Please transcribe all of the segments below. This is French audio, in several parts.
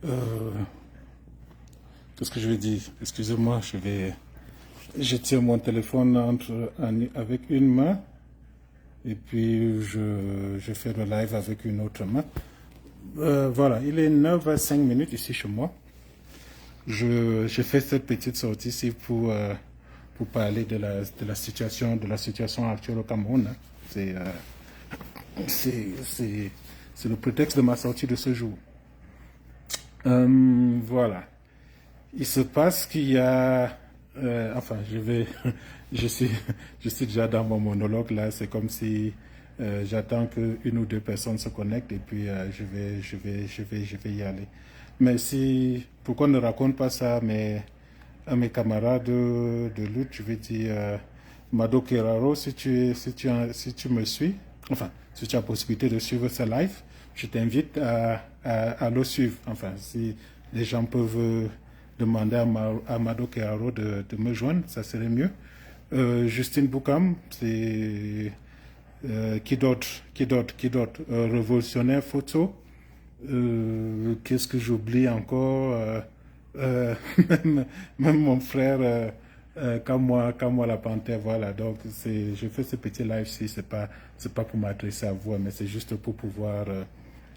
Euh, Qu'est-ce que je vais dire? Excusez-moi, je tiens mon téléphone avec une main et puis je fais le live avec une autre main. Voilà, il est 9h05 ici chez moi. Je fais cette petite sortie ici pour parler de la situation actuelle au Cameroun, hein. C'est le prétexte de ma sortie de ce jour. Voilà. Il se passe qu'il y a, enfin, je suis, je suis déjà dans mon monologue là. C'est comme si j'attends qu'une ou deux personnes se connectent et puis je vais y aller. Mais si, pourquoi ne raconte pas ça à mes camarades de lutte? Je vais dire, Mado Keraro, si tu me suis, enfin, si tu as la possibilité de suivre ce live, je t'invite à le suivre. Enfin, si les gens peuvent demander à Mado Keraro de me joindre, ça serait mieux. Justine Boukam, c'est qui d'autre révolutionnaire photo. Qu'est-ce que j'oublie encore? Euh, même mon frère, comme moi la panthère, voilà. Donc je fais ce petit live-ci, c'est pas pour m'adresser à vous, mais c'est juste pour pouvoir,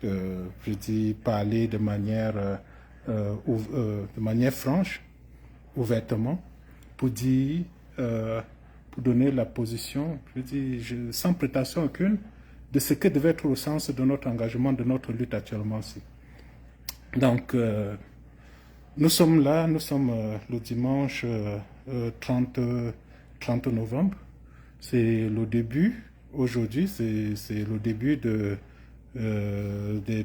je dis, parler de manière franche, ouvertement, pour dire, pour donner la position, je dis, sans prétention aucune, de ce que devait être le sens de notre engagement, de notre lutte actuellement aussi. Donc, nous sommes là, nous sommes le dimanche 30 novembre. C'est le début, aujourd'hui, c'est le début des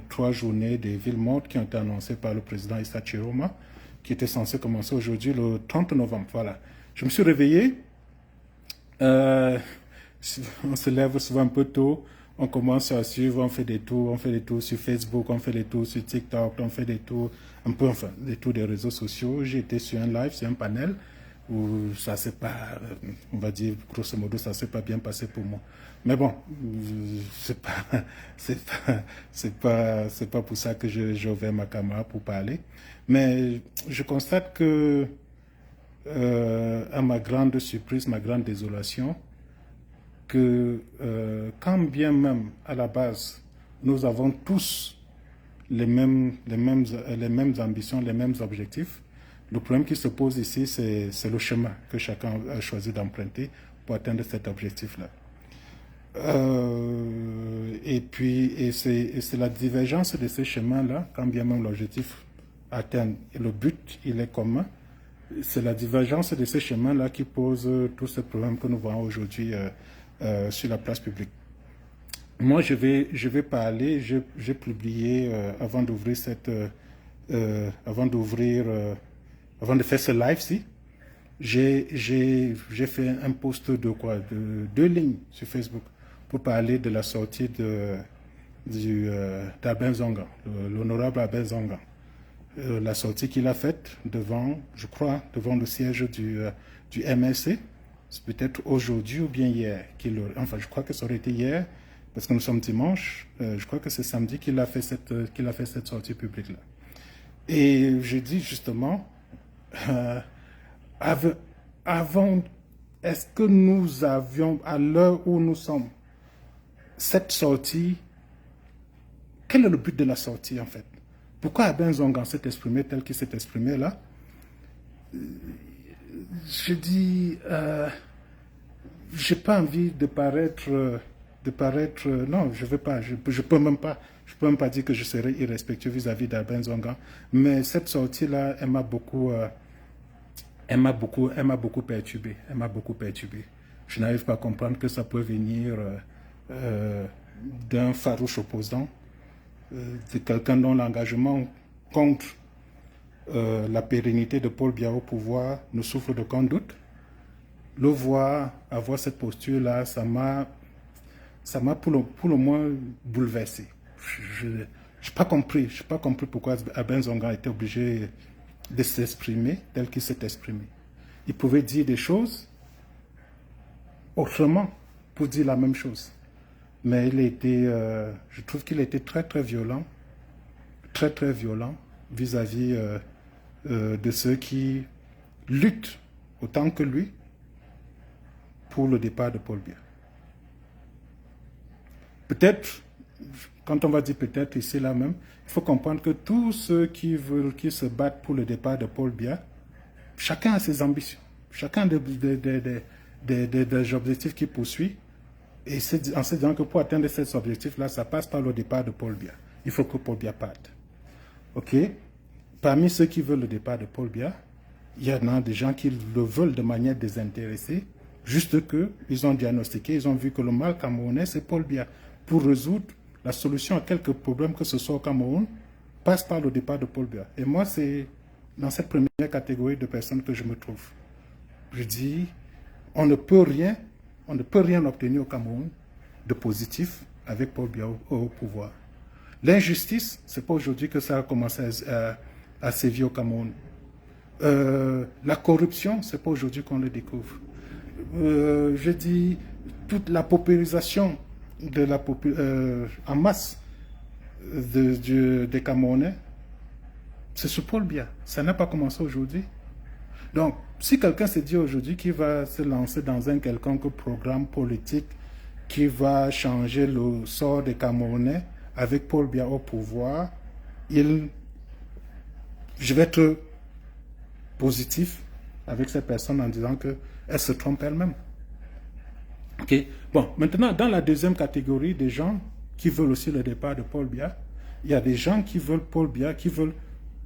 3 journées des villes mortes qui ont été annoncées par le président Issa Chiroma, qui était censé commencer aujourd'hui le 30 novembre. Voilà. Je me suis réveillé. Euh, on se lève souvent un peu tôt, on commence à suivre, on fait des tours sur Facebook, on fait des tours sur TikTok, on fait des tours, un peu, enfin, des tours des réseaux sociaux. J'ai été sur un live, sur un panel, où ça s'est pas, on va dire, grosso modo, ça s'est pas bien passé pour moi. Mais bon, c'est pas pour ça que j'ai ouvert ma caméra pour parler. Mais je constate que, à ma grande surprise, ma grande désolation, que quand bien même à la base nous avons tous les mêmes ambitions, les mêmes objectifs, le problème qui se pose ici, c'est le chemin que chacun a choisi d'emprunter pour atteindre cet objectif-là. Et c'est la divergence de ces chemins-là, quand bien même l'objectif atteint, et le but, il est commun, c'est la divergence de ces chemins-là qui pose tous ces problèmes que nous voyons aujourd'hui sur la place publique. Moi, je vais parler, j'ai publié avant de faire ce live-ci, j'ai fait un post de quoi, de 2 lignes sur Facebook pour parler de la sortie d'Abel Zonga, l'honorable Abel Zonga. La sortie qu'il a faite devant, je crois, devant le siège du MSC, c'est peut-être aujourd'hui ou bien hier. Enfin, je crois que ça aurait été hier, parce que nous sommes dimanche, je crois que c'est samedi qu'il a fait cette sortie publique-là. Et je dis justement, avant, est-ce que nous avions, à l'heure où nous sommes, cette sortie, quel est le but de la sortie en fait? Pourquoi Aben Zongan s'est exprimé tel qu'il s'est exprimé là? Je dis, j'ai pas envie de paraître, non, je veux pas, je peux même pas dire que je serais irrespectueux vis-à-vis d'Aben Zongan, mais cette sortie-là, elle m'a beaucoup perturbé, Je n'arrive pas à comprendre que ça peut venir d'un farouche opposant, de quelqu'un dont l'engagement contre la pérennité de Paul Biya au pouvoir ne souffre d'aucun doute. Le voir avoir cette posture-là, ça m'a pour le moins bouleversé. Je n'ai pas compris pourquoi Aben Zonga était obligé de s'exprimer tel qu'il s'est exprimé. Il pouvait dire des choses autrement pour dire la même chose. Mais je trouve qu'il était très très violent, vis-à-vis de ceux qui luttent autant que lui pour le départ de Paul Biya. Peut-être, quand on va dire peut-être ici là même, il faut comprendre que tous ceux qui se battent pour le départ de Paul Biya, chacun a ses ambitions, chacun des objectifs qu'il poursuit, et en se disant que pour atteindre ces objectifs-là, ça passe par le départ de Paul Biya. Il faut que Paul Biya parte. Ok? Parmi ceux qui veulent le départ de Paul Biya, il y en a des gens qui le veulent de manière désintéressée, juste qu'ils ont diagnostiqué, ils ont vu que le mal camerounais, c'est Paul Biya. Pour résoudre la solution à quelques problèmes que ce soit au Cameroun, passe par le départ de Paul Biya. Et moi, c'est dans cette première catégorie de personnes que je me trouve. Je dis, on ne peut rien obtenir au Cameroun de positif avec Paul Biya au pouvoir. L'injustice, ce n'est pas aujourd'hui que ça a commencé à sévir au Cameroun. La corruption, ce n'est pas aujourd'hui qu'on le découvre. Je dis, toute la paupérisation en masse des Camerounais, c'est sous Paul Biya. Ça n'a pas commencé aujourd'hui. Donc, si quelqu'un se dit aujourd'hui qu'il va se lancer dans un quelconque programme politique qui va changer le sort des Camerounais avec Paul Biya au pouvoir, je vais être positif avec ces personnes en disant qu'elles se trompent elles-mêmes. Ok. Bon, maintenant, dans la deuxième catégorie des gens qui veulent aussi le départ de Paul Biya, il y a des gens qui veulent Paul Biya, qui veulent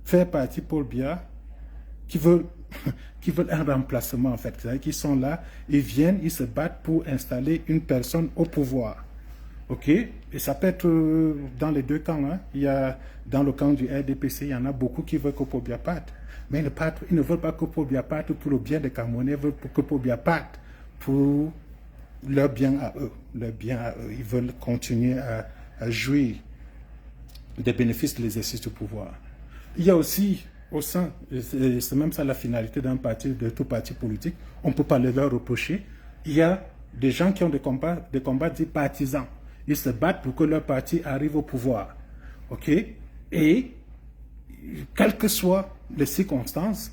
faire partie de Paul Biya, qui veulent un remplacement en fait. C'est-à-dire qu'ils sont là, ils viennent, ils se battent pour installer une personne au pouvoir. Ok? Et ça peut être dans les deux camps. Hein. Il y a, dans le camp du RDPC, il y en a beaucoup qui veulent que Paul Biya parte. Mais ils ne veulent pas que Paul Biya parte pour le bien des Camerounais, ils veulent que Paul Biya parte pour leur bien à eux. Ils veulent continuer à jouir des bénéfices de l'exercice du pouvoir. Il y a aussi au sein, c'est même ça la finalité d'un parti, de tout parti politique, on ne peut pas leur reprocher. Il y a des gens qui ont des combats dits partisans. Ils se battent pour que leur parti arrive au pouvoir. Ok? Et quelles que soient les circonstances,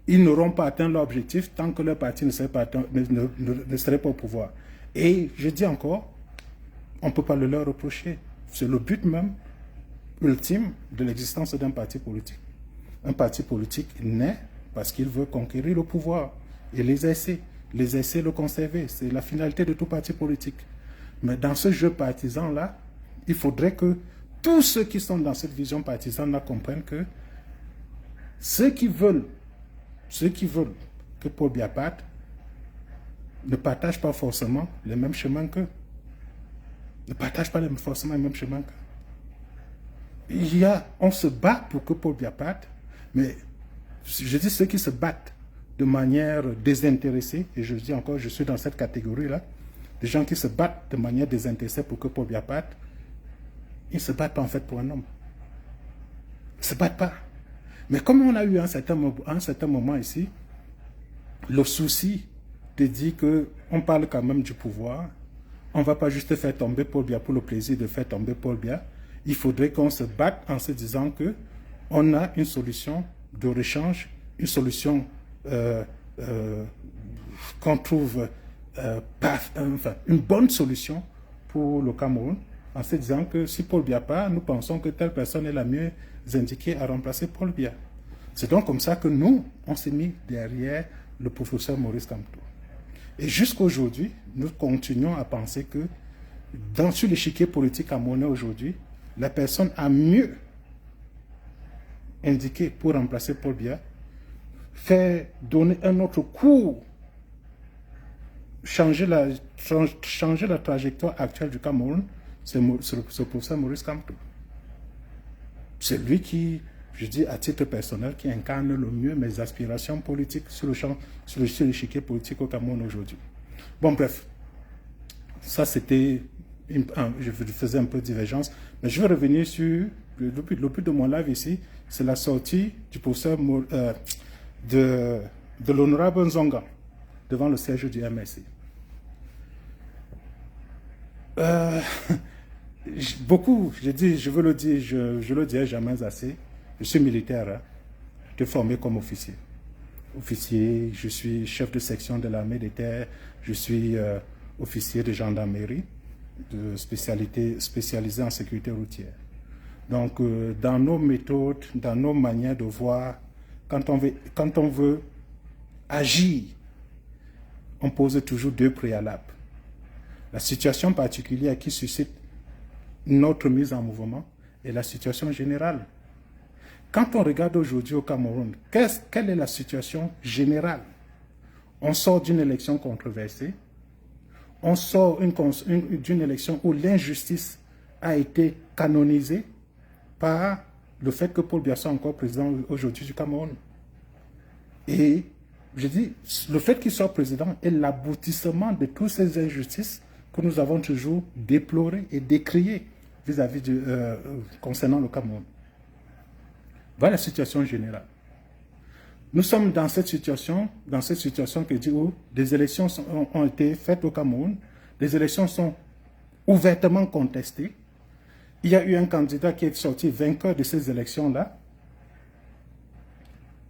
ils n'auront pas atteint leur objectif tant que leur parti ne serait pas au pouvoir. Et je dis encore, on ne peut pas le leur reprocher. C'est le but même ultime de l'existence d'un parti politique. Un parti politique naît parce qu'il veut conquérir le pouvoir et l'exercer le conserver. C'est la finalité de tout parti politique. Mais dans ce jeu partisan-là, il faudrait que tous ceux qui sont dans cette vision partisane-là comprennent que ceux qui veulent que Paul Biya parte ne partagent pas forcément les mêmes chemins qu'eux. Ne partagent pas forcément les mêmes chemins qu'eux. On se bat pour que Paul Biya parte, mais je dis ceux qui se battent de manière désintéressée, et je dis encore, je suis dans cette catégorie-là, des gens qui se battent de manière désintéressée pour que Paul Biya parte, ils ne se battent pas en fait pour un homme. Ils ne se battent pas. Mais comme on a eu un certain moment ici, le souci de dire qu'on parle quand même du pouvoir, on ne va pas juste faire tomber Paul Biya pour le plaisir de faire tomber Paul Biya. Il faudrait qu'on se batte en se disant qu'on a une solution de rechange, une solution qu'on trouve, une bonne solution pour le Cameroun, en se disant que si Paul Biya part, nous pensons que telle personne est la mieux indiquée à remplacer Paul Biya. C'est donc comme ça que nous, on s'est mis derrière le professeur Maurice Kamto. Et jusqu'à aujourd'hui, nous continuons à penser que sur l'échiquier politique camerounais aujourd'hui, la personne a mieux indiqué pour remplacer Paul Biya, faire donner un autre cours, changer la trajectoire actuelle du Cameroun, c'est le professeur Maurice Kamto. C'est lui qui, je dis à titre personnel, qui incarne le mieux mes aspirations politiques sur l'échiquier politique au Cameroun aujourd'hui. Bon, bref, ça c'était, je faisais un peu de divergence, mais je vais revenir sur le but de mon live ici, c'est la sortie du professeur de l'honorable Nzonga devant le siège du MSC. Beaucoup, je veux le dire, je le dirai jamais assez, Je suis militaire, hein. Je suis formé comme officier. Officier, je suis chef de section de l'armée de terre, je suis officier de gendarmerie, de spécialisé en sécurité routière. Donc, dans nos méthodes, dans nos manières de voir, quand on veut agir, on pose toujours deux préalables. La situation particulière qui suscite notre mise en mouvement et la situation générale. Quand on regarde aujourd'hui au Cameroun, quelle est la situation générale? On sort d'une élection controversée, on sort d'une élection où l'injustice a été canonisée par le fait que Paul Biya soit encore président aujourd'hui du Cameroun. Et je dis, le fait qu'il soit président est l'aboutissement de toutes ces injustices que nous avons toujours déplorées et décriées concernant le Cameroun. Voilà la situation générale. Nous sommes dans cette situation que dit où des élections ont été faites au Cameroun, des élections sont ouvertement contestées. Il y a eu un candidat qui est sorti vainqueur de ces élections-là.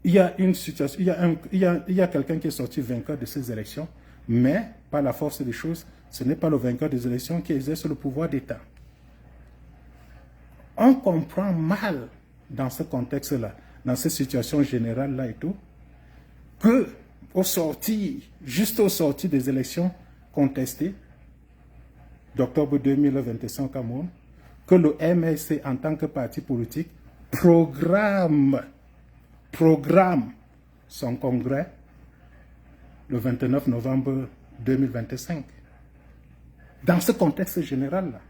Il y a quelqu'un qui est sorti vainqueur de ces élections, mais par la force des choses, ce n'est pas le vainqueur des élections qui exerce le pouvoir d'État. On comprend mal dans ce contexte-là, dans cette situation générale-là et tout, que juste au sorti des élections contestées d'octobre 2025 au Cameroun, que le MLC en tant que parti politique programme son congrès le 29 novembre 2025. Dans ce contexte général-là,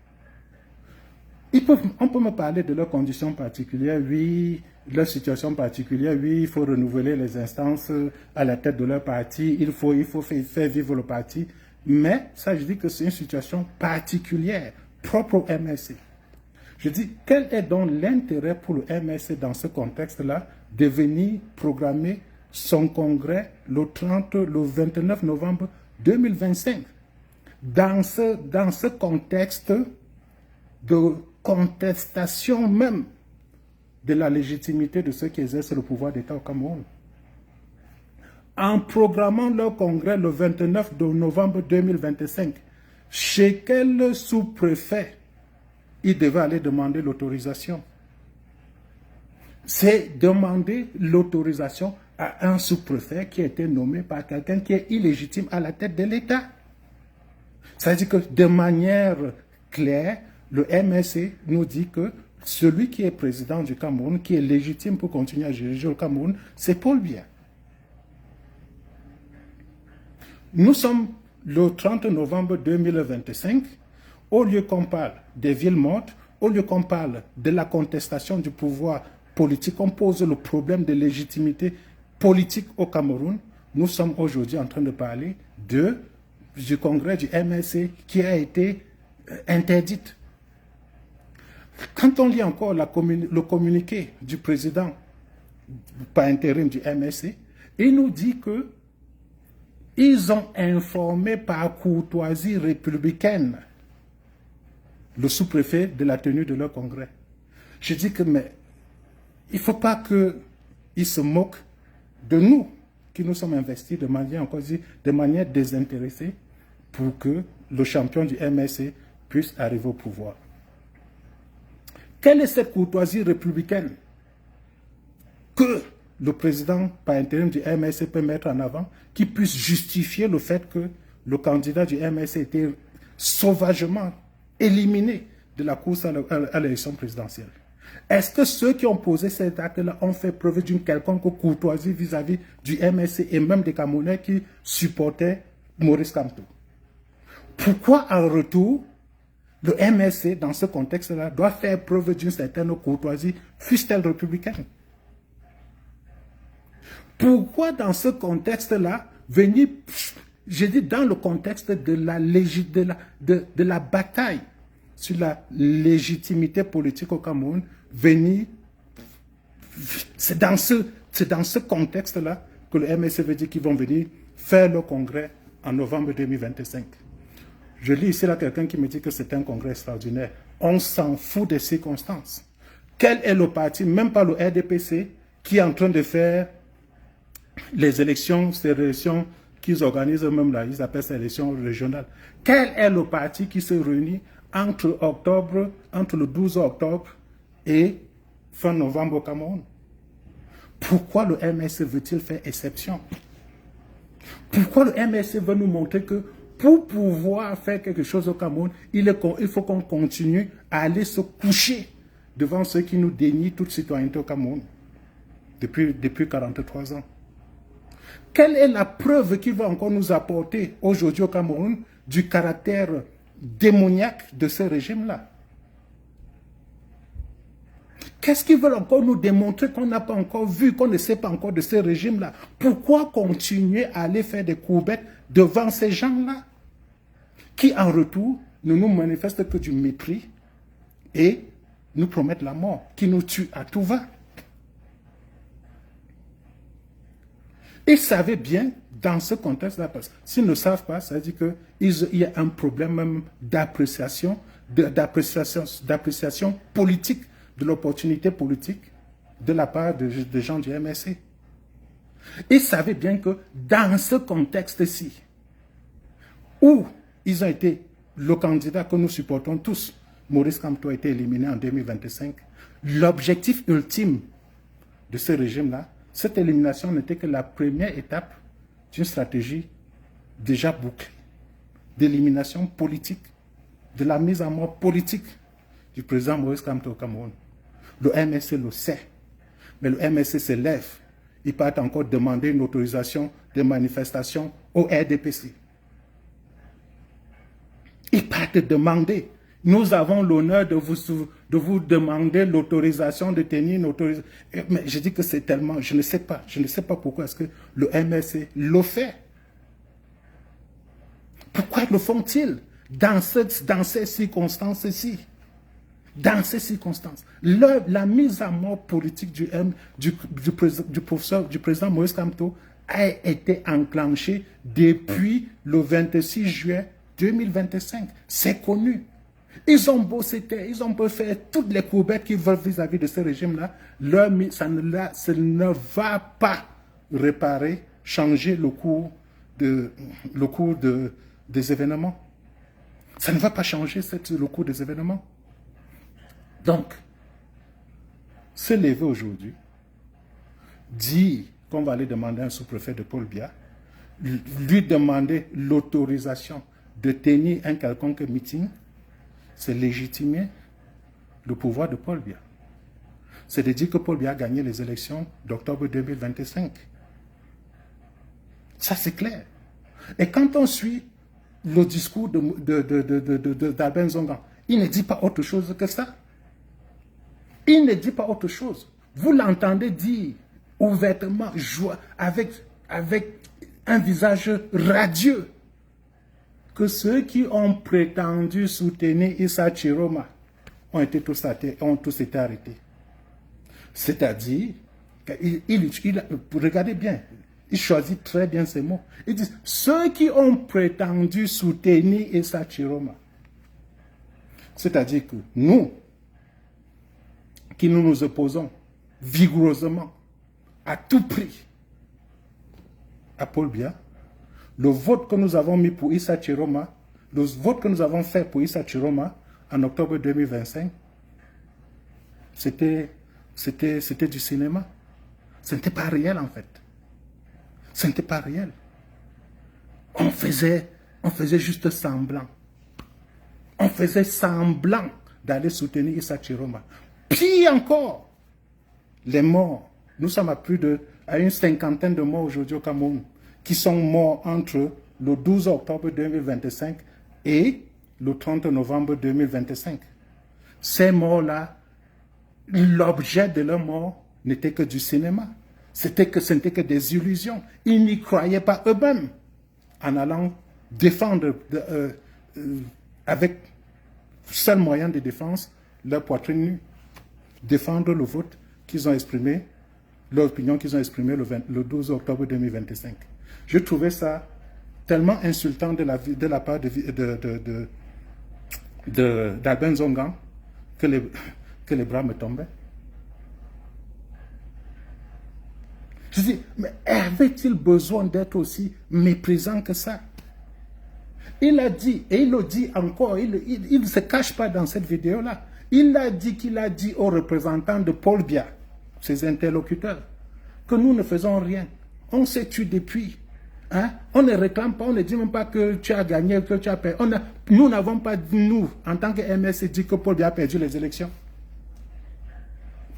on peut me parler de leurs conditions particulières, oui, de leur situation particulière, oui, il faut renouveler les instances à la tête de leur parti, il faut faire vivre le parti, mais ça, je dis que c'est une situation particulière, propre au MLC. Je dis, quel est donc l'intérêt pour le MLC dans ce contexte-là de venir programmer son congrès le 29 novembre 2025 dans ce contexte de contestation même de la légitimité de ceux qui exercent le pouvoir d'État au Cameroun. En programmant leur congrès le 29 novembre 2025, chez quel sous-préfet il devait aller demander l'autorisation? C'est demander l'autorisation à un sous-préfet qui a été nommé par quelqu'un qui est illégitime à la tête de l'État. C'est-à-dire que de manière claire, le MLC nous dit que celui qui est président du Cameroun, qui est légitime pour continuer à diriger le Cameroun, c'est Paul Biya. Nous sommes le 30 novembre 2025. Au lieu qu'on parle des villes mortes, au lieu qu'on parle de la contestation du pouvoir politique, on pose le problème de légitimité politique au Cameroun. Nous sommes aujourd'hui en train de parler du congrès du MLC qui a été interdite. Quand on lit encore le communiqué du président par intérim du MLC, il nous dit que ils ont informé par courtoisie républicaine le sous-préfet de la tenue de leur congrès. Je dis que mais il ne faut pas qu'ils se moquent de nous, qui nous sommes investis de manière désintéressée pour que le champion du MLC puisse arriver au pouvoir. Quelle est cette courtoisie républicaine que le président par intérim du MLC peut mettre en avant, qui puisse justifier le fait que le candidat du MLC était sauvagement éliminé de la course à l'élection présidentielle? Est-ce que ceux qui ont posé cet acte-là ont fait preuve d'une quelconque courtoisie vis-à-vis du MLC et même des Camerounais qui supportaient Maurice Kamto? Pourquoi en retour, le MLC, dans ce contexte-là, doit faire preuve d'une certaine courtoisie, fût-elle républicaine? Pourquoi dans ce contexte-là, venir, je dis dans le contexte de la bataille sur la légitimité politique au Cameroun, venir, c'est dans ce contexte-là que le MLC veut dire qu'ils vont venir faire le congrès en novembre 2025. Je lis ici là quelqu'un qui me dit que c'est un congrès extraordinaire. On s'en fout des circonstances. Quel est le parti, même pas le RDPC, qui est en train de faire les élections, ces élections qu'ils organisent eux-mêmes là, ils appellent ça élections régionales. Quel est le parti qui se réunit entre le 12 octobre et fin novembre au Cameroun? Pourquoi le MSC veut-il faire exception? Pourquoi le MSC veut nous montrer que pour pouvoir faire quelque chose au Cameroun, il faut qu'on continue à aller se coucher devant ceux qui nous dénient toute citoyenneté au Cameroun depuis 43 ans? Quelle est la preuve qu'il va encore nous apporter aujourd'hui au Cameroun du caractère démoniaque de ce régime-là? Qu'est-ce qu'ils veulent encore nous démontrer qu'on n'a pas encore vu, qu'on ne sait pas encore de ce régime-là? Pourquoi continuer à aller faire des courbettes devant ces gens-là qui, en retour, ne nous manifestent que du mépris et nous promettent la mort, qui nous tuent à tout va? Ils savaient bien, dans ce contexte-là, parce que s'ils ne savent pas, ça veut dire qu'il y a un problème même d'appréciation politique, de l'opportunité politique de la part des gens du MSC. Ils savaient bien que dans ce contexte-ci, où ils ont été le candidat que nous supportons tous, Maurice Kamto a été éliminé en 2025, l'objectif ultime de ce régime-là, cette élimination n'était que la première étape d'une stratégie déjà bouclée, d'élimination politique, de la mise en mort politique du président Maurice Kamto au Cameroun. Le MSC le sait, mais le MSC se lève. Il part encore demander une autorisation de manifestation au RDPC. Il part demander. Nous avons l'honneur de vous demander l'autorisation de tenir une autorisation. Mais je dis que c'est tellement, je ne sais pas pourquoi est-ce que le MSC le fait. Pourquoi le font-ils dans ces circonstances-ci? Dans ces circonstances, la mise à mort politique du président Maurice Kamto a été enclenchée depuis le 26 juillet 2025. C'est connu. Ils ont beau ils ont beau faire toutes les courbettes qu'ils veulent vis-à-vis de ce régime-là, ça ne va pas réparer, changer le cours des événements. Ça ne va pas changer le cours des événements. Donc, se lever aujourd'hui, dire qu'on va aller demander à un sous-préfet de Paul Biya, lui demander l'autorisation de tenir un quelconque meeting, c'est légitimer le pouvoir de Paul Biya. C'est de dire que Paul Biya a gagné les élections d'octobre 2025. Ça, c'est clair. Et quand on suit le discours d'Albin Zongan, il ne dit pas autre chose que ça. Il ne dit pas autre chose. Vous l'entendez dire ouvertement, avec un visage radieux, que ceux qui ont prétendu soutenir Issa Chiroma ont tous été arrêtés. C'est-à-dire, regardez bien, il choisit très bien ses mots. Il dit, ceux qui ont prétendu soutenir Issa Chiroma, c'est-à-dire que nous, qui nous opposons vigoureusement, à tout prix, à Paul Biya, le vote que nous avons mis pour Issa Chiroma, le vote que nous avons fait pour Issa Chiroma en octobre 2025, c'était du cinéma. Ce n'était pas réel en fait. Ce n'était pas réel. On faisait juste semblant. On faisait semblant d'aller soutenir Issa Chiroma. Pire encore, les morts. Nous sommes à une cinquantaine de morts aujourd'hui au Cameroun, qui sont morts entre le 12 octobre 2025 et le 30 novembre 2025. Ces morts-là, l'objet de leur mort n'était que du cinéma. Ce n'était que des illusions. Ils n'y croyaient pas eux-mêmes en allant défendre avec seul moyen de défense leur poitrine nue. Défendre le vote qu'ils ont exprimé, l'opinion qu'ils ont exprimée le 12 octobre 2025. Je trouvais ça tellement insultant de la part d'Albin Zongan que les bras me tombaient. Je dis, mais avait-il besoin d'être aussi méprisant que ça? Il a dit, et il le dit encore, il ne se cache pas dans cette vidéo-là. Il a dit qu'il a dit aux représentants de Paul Biya, ses interlocuteurs, que nous ne faisons rien. On s'est tué depuis. Hein? On ne réclame pas, on ne dit même pas que tu as gagné, que tu as perdu. Nous n'avons pas, nous, en tant que MSC, dit que Paul Biya a perdu les élections.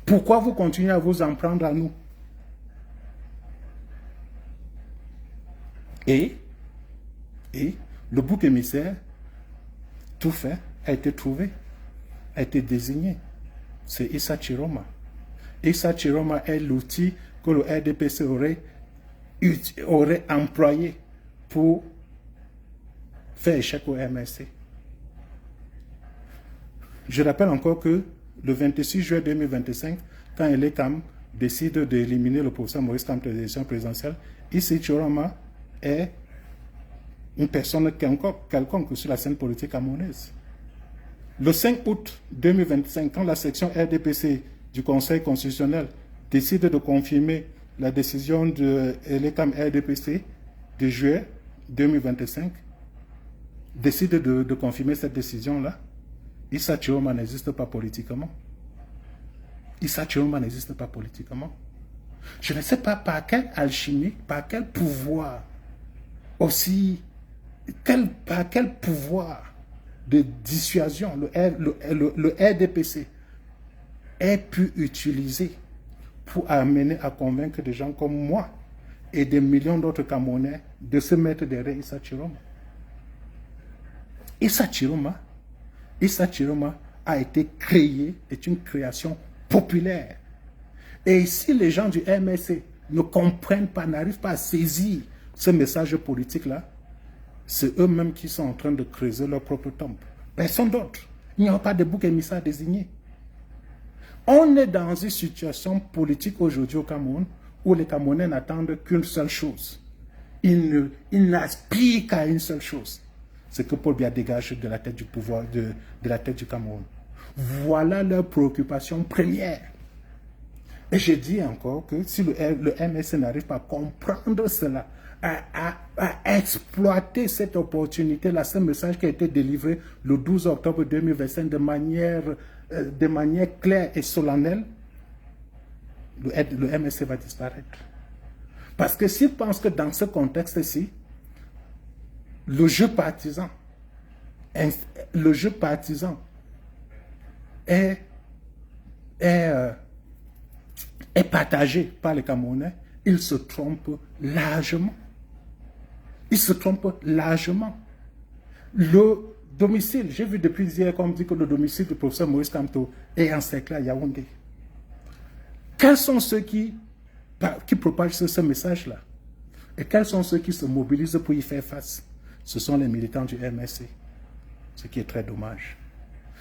Pourquoi vous continuez à vous en prendre à nous? Et le bouc émissaire, tout fait, a été trouvé, a été désigné. C'est Issa Chiroma. Issa Chiroma est l'outil que le RDPC aurait employé pour faire échec au MSC. Je rappelle encore que le 26 juin 2025, quand Elekam décide d'éliminer le professeur Maurice Kamto des élections présidentielles, Issa Chiroma est une personne quelconque sur la scène politique camerounaise. Le 5 août 2025, quand la section RDPC du Conseil constitutionnel décide de confirmer la décision de l'ECAM RDPC de juillet 2025, décide de confirmer cette décision-là, Issa Chiroma n'existe pas politiquement. Issa Chiroma n'existe pas politiquement. Je ne sais pas par quelle alchimie, par quel pouvoir aussi, par quel pouvoir de dissuasion le RDPC ait pu utiliser pour amener à convaincre des gens comme moi et des millions d'autres Camerounais de se mettre derrière Issa Chiroma. Issa Chiroma a été créé, est une création populaire. Et si les gens du MSC ne comprennent pas, n'arrivent pas à saisir ce message politique-là, c'est eux-mêmes qui sont en train de creuser leur propre tombe. Personne d'autre. Il n'y a pas de bouc émissaire désigné. On est dans une situation politique aujourd'hui au Cameroun où les Camerounais n'attendent qu'une seule chose. Ils n'aspirent qu'à une seule chose. C'est que Paul Biya dégage de la tête du pouvoir, de la tête du Cameroun. Voilà leur préoccupation première. Et je dis encore que si le MSC n'arrive pas à comprendre cela, à exploiter cette opportunité-là, ce message qui a été délivré le 12 octobre 2025 de manière claire et solennelle, le MSC va disparaître. Parce que s'ils pensent que dans ce contexte-ci, le jeu partisan est partagé par les Camerounais, ils se trompent largement. Ils se trompent largement. Le domicile, j'ai vu depuis hier qu'on me dit que le domicile du professeur Maurice Kamto est encerclé à Yaoundé. Quels sont ceux qui propagent ce message-là? Et quels sont ceux qui se mobilisent pour y faire face? Ce sont les militants du MSC. Ce qui est très dommage.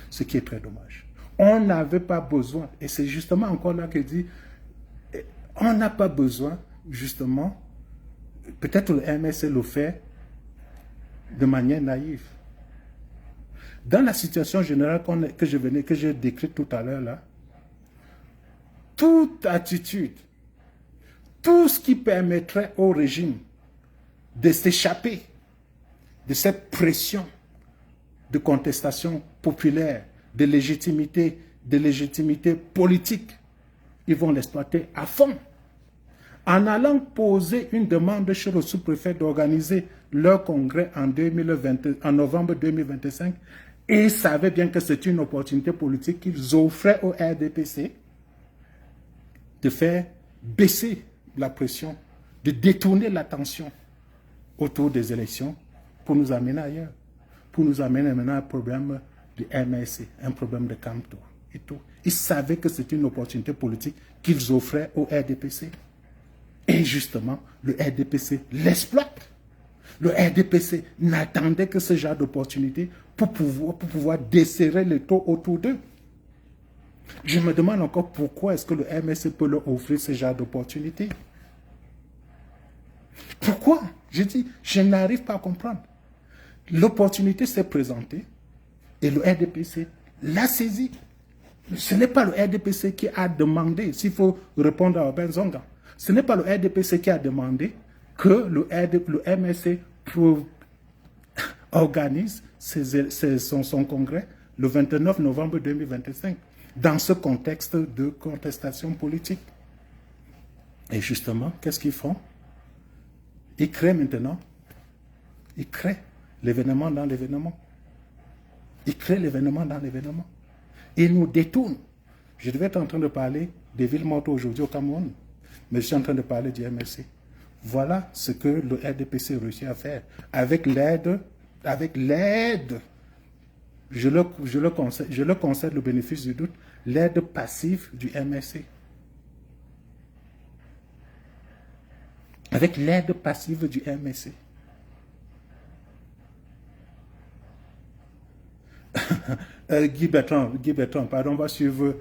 Ce qui est très dommage. On n'avait pas besoin, et c'est justement encore là que dit, on n'a pas besoin, justement, peut-être le MSC le fait de manière naïve. Dans la situation générale que j'ai décrite tout à l'heure là, toute attitude, tout ce qui permettrait au régime de s'échapper de cette pression de contestation populaire, de légitimité politique, ils vont l'exploiter à fond. En allant poser une demande chez le sous-préfet d'organiser leur congrès en novembre 2025, et ils savaient bien que c'est une opportunité politique qu'ils offraient au RDPC de faire baisser la pression, de détourner l'attention autour des élections pour nous amener ailleurs, pour nous amener maintenant à un problème de MSC, un problème de Kamto et tout. Ils savaient que c'était une opportunité politique qu'ils offraient au RDPC. Et justement, le RDPC l'exploite. Le RDPC n'attendait que ce genre d'opportunité pour pouvoir desserrer les taux autour d'eux. Je me demande encore pourquoi est-ce que le MSC peut leur offrir ce genre d'opportunité. Pourquoi? Je dis, je n'arrive pas à comprendre. L'opportunité s'est présentée et le RDPC l'a saisie. Ce n'est pas le RDPC qui a demandé s'il faut répondre à Benzonga. Ce n'est pas le RDPC qui a demandé que le MSC organise son congrès le 29 novembre 2025 dans ce contexte de contestation politique. Et justement, qu'est-ce qu'ils font? Ils créent maintenant, ils créent l'événement dans l'événement. Ils créent l'événement dans l'événement. Ils nous détournent. Je devais être en train de parler des villes mortes aujourd'hui au Cameroun, mais je suis en train de parler du MSC. Voilà ce que le RDPC réussit à faire avec l'aide, je le concède le bénéfice du doute, l'aide passive du MSC. Avec l'aide passive du MSC. Guy Bertrand, pardon, va suivre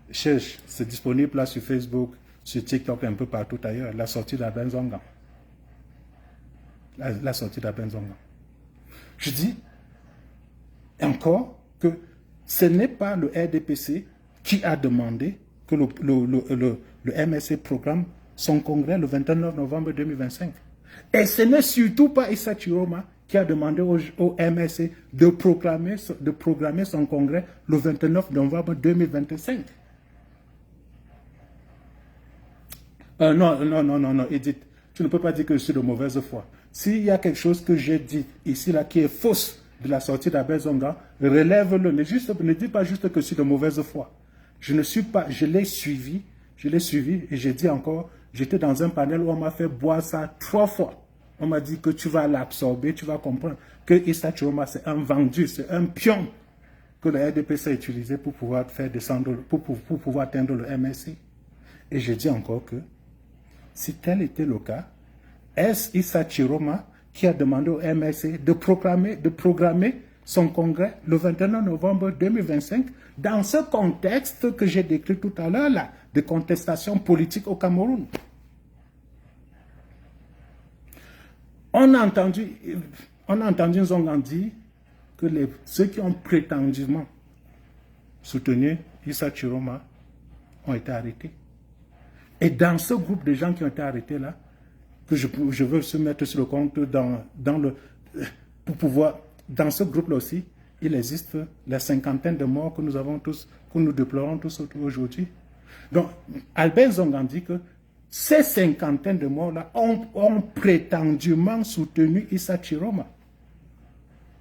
cherche, c'est disponible là sur Facebook, sur TikTok, un peu partout ailleurs, la sortie d'Alben Zonga. La sortie d'Alben Zonga. Je dis encore que ce n'est pas le RDPC qui a demandé que le MSC programme son congrès le 29 novembre 2025. Et ce n'est surtout pas Issa Chiroma qui a demandé au MSC de programmer son congrès le 29 novembre 2025. Non, Edith, tu ne peux pas dire que je suis de mauvaise foi. S'il y a quelque chose que j'ai dit ici, là, qui est fausse de la sortie d'Alben Zonga, relève-le. Ne dis pas juste que je suis de mauvaise foi. Je l'ai suivi et j'ai dit encore, j'étais dans un panel où on m'a fait boire ça 3 fois. On m'a dit que tu vas l'absorber, tu vas comprendre que Issa Chiroma, c'est un vendu, c'est un pion que le RDPC a utilisé pour pouvoir faire descendre, pour pouvoir atteindre le MSC. Et je dis encore que si tel était le cas, est-ce Issa Chiroma qui a demandé au MSC de programmer son congrès le 21 novembre 2025 dans ce contexte que j'ai décrit tout à l'heure, là, de contestation politique au Cameroun? On a entendu Zonga dire que ceux qui ont prétendument soutenu Issa Chiroma ont été arrêtés. Et dans ce groupe de gens qui ont été arrêtés là, que je veux se mettre sur le compte pour pouvoir, dans ce groupe-là aussi, il existe la cinquantaine de morts que nous déplorons tous aujourd'hui. Donc, Alben Zonga dit que ces cinquantaines de morts-là ont prétendument soutenu Issa Chiroma.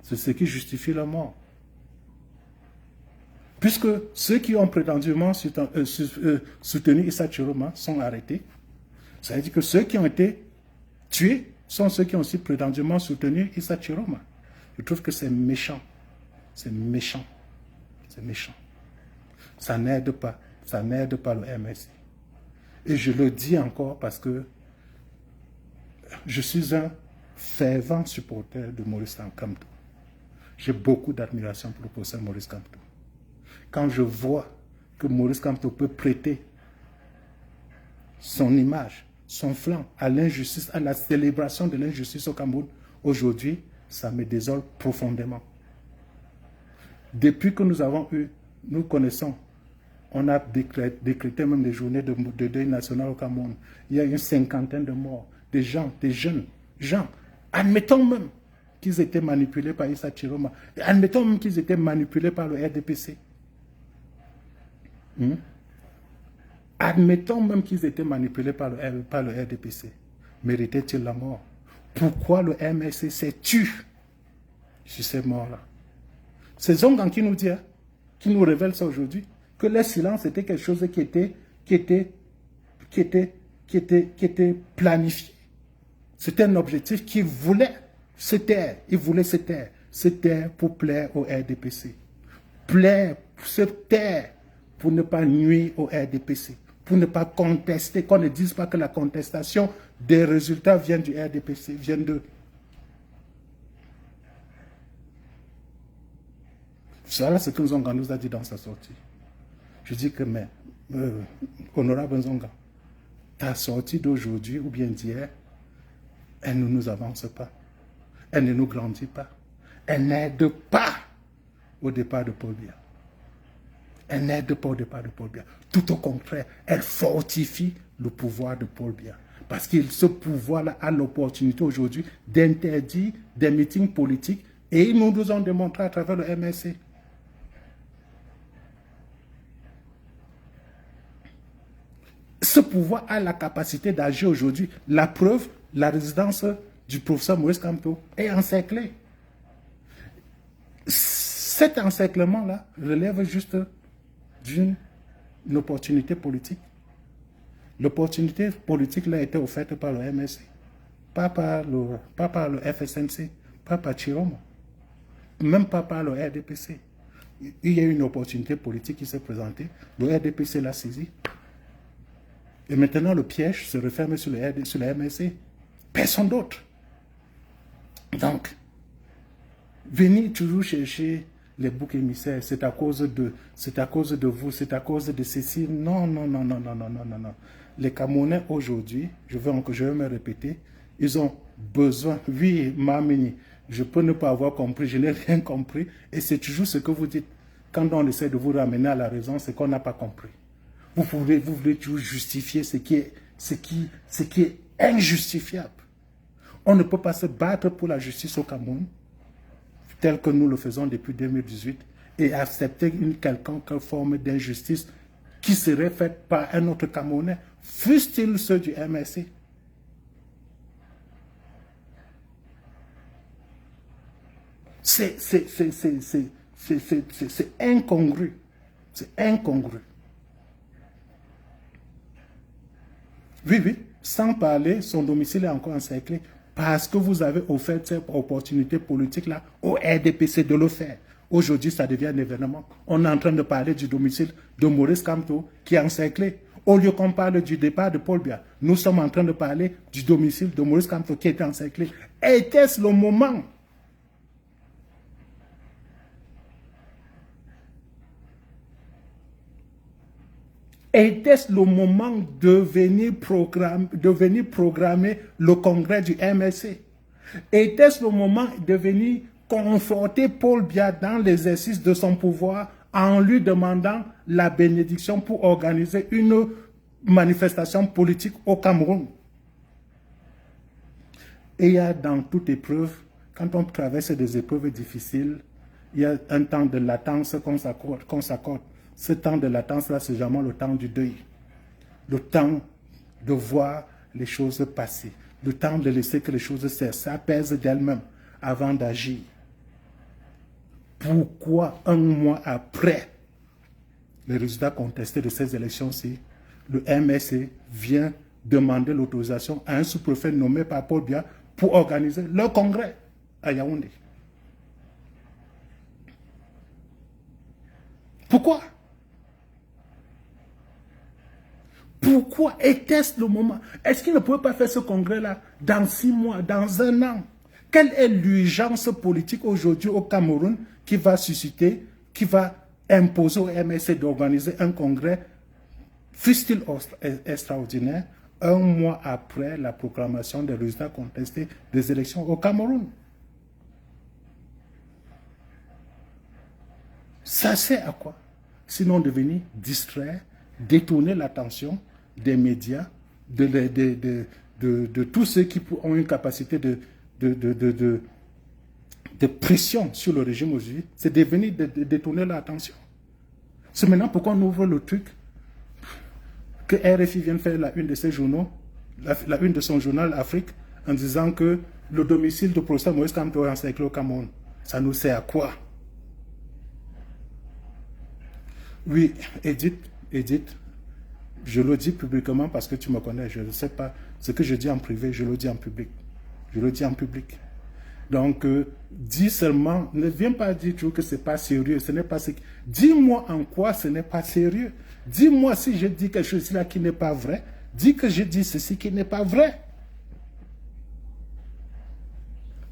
C'est ce qui justifie la mort. Puisque ceux qui ont prétendument soutenu Issa Chiroma sont arrêtés, ça veut dire que ceux qui ont été tués sont ceux qui ont aussi prétendument soutenu Issa Chiroma. Je trouve que c'est méchant. C'est méchant. C'est méchant. Ça n'aide pas. Ça n'aide pas le MSC. Et je le dis encore parce que je suis un fervent supporter de Maurice Kamto. J'ai beaucoup d'admiration pour le professeur Maurice Kamto. Quand je vois que Maurice Kamto peut prêter son image, son flanc à l'injustice, à la célébration de l'injustice au Cameroun, aujourd'hui, ça me désole profondément. Depuis que nous connaissons, on a décrété même des journées de deuil national au Cameroun. Il y a une cinquantaine de morts, des jeunes gens. Admettons même qu'ils étaient manipulés par Issa Chiroma. Admettons même qu'ils étaient manipulés par le RDPC. Admettons même qu'ils étaient manipulés par le RDPC. Méritaient-ils la mort? Pourquoi le MSC s'est tué sur ces morts-là? C'est Zonga qui nous dit, qui nous révèle ça aujourd'hui, que le silence était quelque chose qui était planifié. C'était un objectif qu'il voulait se taire. Il voulait se taire pour plaire au RDPC. Se taire pour ne pas nuire au RDPC, pour ne pas contester, qu'on ne dise pas que la contestation des résultats vient du RDPC, vient d'eux. Voilà ce que Zonga nous a dit dans sa sortie. Je dis que, mais, honorable Zonga, ta sortie d'aujourd'hui ou bien d'hier, elle ne nous avance pas. Elle ne nous grandit pas. Elle n'aide pas au départ de Paul Biya. Elle n'aide pas au départ de Paul Biya. Tout au contraire, elle fortifie le pouvoir de Paul Biya. Parce que ce pouvoir-là a l'opportunité aujourd'hui d'interdire des meetings politiques et ils nous ont démontré à travers le MSC. Ce pouvoir a la capacité d'agir aujourd'hui. La preuve, la résidence du professeur Maurice Kamto est encerclée. Cet encerclement-là relève juste d'une opportunité politique. L'opportunité politique là a été offerte par le MSC, pas par le FSNC, pas par Chiromo, même pas par le RDPC. Il y a une opportunité politique qui s'est présentée, le RDPC l'a saisie. Et maintenant le piège se referme sur le MSC. Personne d'autre. Donc, venir toujours chercher les boucs émissaires, c'est à cause de vous, c'est à cause de ceci. Non. Les Camerounais aujourd'hui, je vais me répéter, ils ont besoin, oui, Mamini, je peux ne pas avoir compris, je n'ai rien compris, et c'est toujours ce que vous dites. Quand on essaie de vous ramener à la raison, c'est qu'on n'a pas compris. Vous voulez toujours justifier ce qui est injustifiable. On ne peut pas se battre pour la justice au Cameroun, tel que nous le faisons depuis 2018, et accepter une quelconque forme d'injustice qui serait faite par un autre Camerounais, fût-il ceux du MSC. C'est incongru. C'est incongru. Oui, sans parler, son domicile est encore encerclé parce que vous avez offert cette opportunité politique-là au RDPC de le faire. Aujourd'hui, ça devient un événement. On est en train de parler du domicile de Maurice Kamto qui est encerclé. Au lieu qu'on parle du départ de Paul Biya, nous sommes en train de parler du domicile de Maurice Kamto qui est encerclé. Était-ce le moment? Était-ce le moment de venir programmer le congrès du MSC? Était-ce le moment de venir conforter Paul Biya dans l'exercice de son pouvoir en lui demandant la bénédiction pour organiser une manifestation politique au Cameroun? Et il y a dans toute épreuve, quand on traverse des épreuves difficiles, il y a un temps de latence qu'on s'accorde. Ce temps de latence-là, c'est vraiment le temps du deuil. Le temps de voir les choses passer. Le temps de laisser que les choses s'apaisent d'elles-mêmes avant d'agir. Pourquoi un mois après les résultats contestés de ces élections-ci, le MSC vient demander l'autorisation à un sous-préfet nommé par Paul Biya pour organiser le congrès à Yaoundé? Pourquoi? Pourquoi était-ce le moment? Est-ce qu'il ne pouvait pas faire ce congrès-là dans 6 mois, dans 1 an? Quelle est l'urgence politique aujourd'hui au Cameroun qui va susciter, qui va imposer au MSC d'organiser un congrès, fût-il extraordinaire, 1 mois après la proclamation des résultats contestés des élections au Cameroun? Ça sert à quoi? Sinon de venir distraire, détourner l'attention des médias, de tous ceux qui ont une capacité de pression sur le régime aujourd'hui, c'est de venir détourner l'attention. C'est maintenant pourquoi on ouvre le truc que RFI vient de faire la une de ses journaux, la une de son journal Afrique, en disant que le domicile du professeur Maurice Kamto est encerclé au Cameroun. Ça nous sert à quoi? Oui, Edith, je le dis publiquement parce que tu me connais, je ne sais pas. Ce que je dis en privé, je le dis en public. Je le dis en public. Donc, dis seulement, ne viens pas dire toujours que ce n'est pas sérieux. Ce n'est pas ce... Dis-moi en quoi ce n'est pas sérieux. Dis-moi si je dis quelque chose là qui n'est pas vrai. Dis que je dis ceci qui n'est pas vrai.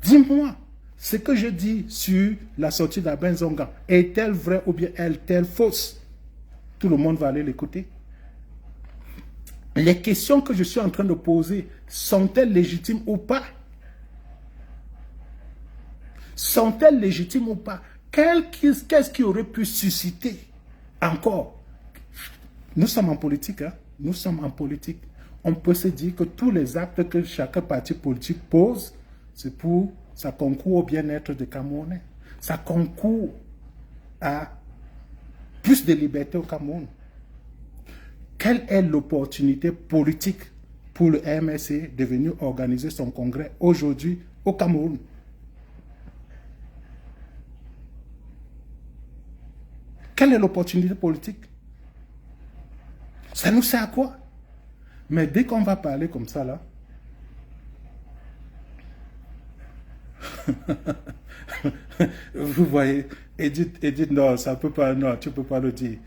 Dis-moi, ce que je dis sur la sortie d'Aben Zonga, est-elle vraie ou bien est-elle fausse? Tout le monde va aller l'écouter. Les questions que je suis en train de poser, sont-elles légitimes ou pas? Sont-elles légitimes ou pas? Qu'est-ce qui aurait pu susciter Encore, nous sommes en politique, hein? Nous sommes en politique. On peut se dire que tous les actes que chaque parti politique pose, c'est pour, ça concourt au bien-être des Camerounais. Ça concourt à plus de liberté au Cameroun. Quelle est l'opportunité politique pour le MSC de venir organiser son congrès aujourd'hui au Cameroun? Quelle est l'opportunité politique? Ça nous sert à quoi? Mais dès qu'on va parler comme ça, là, vous voyez, Edith, non, ça peut pas, non, tu peux pas le dire.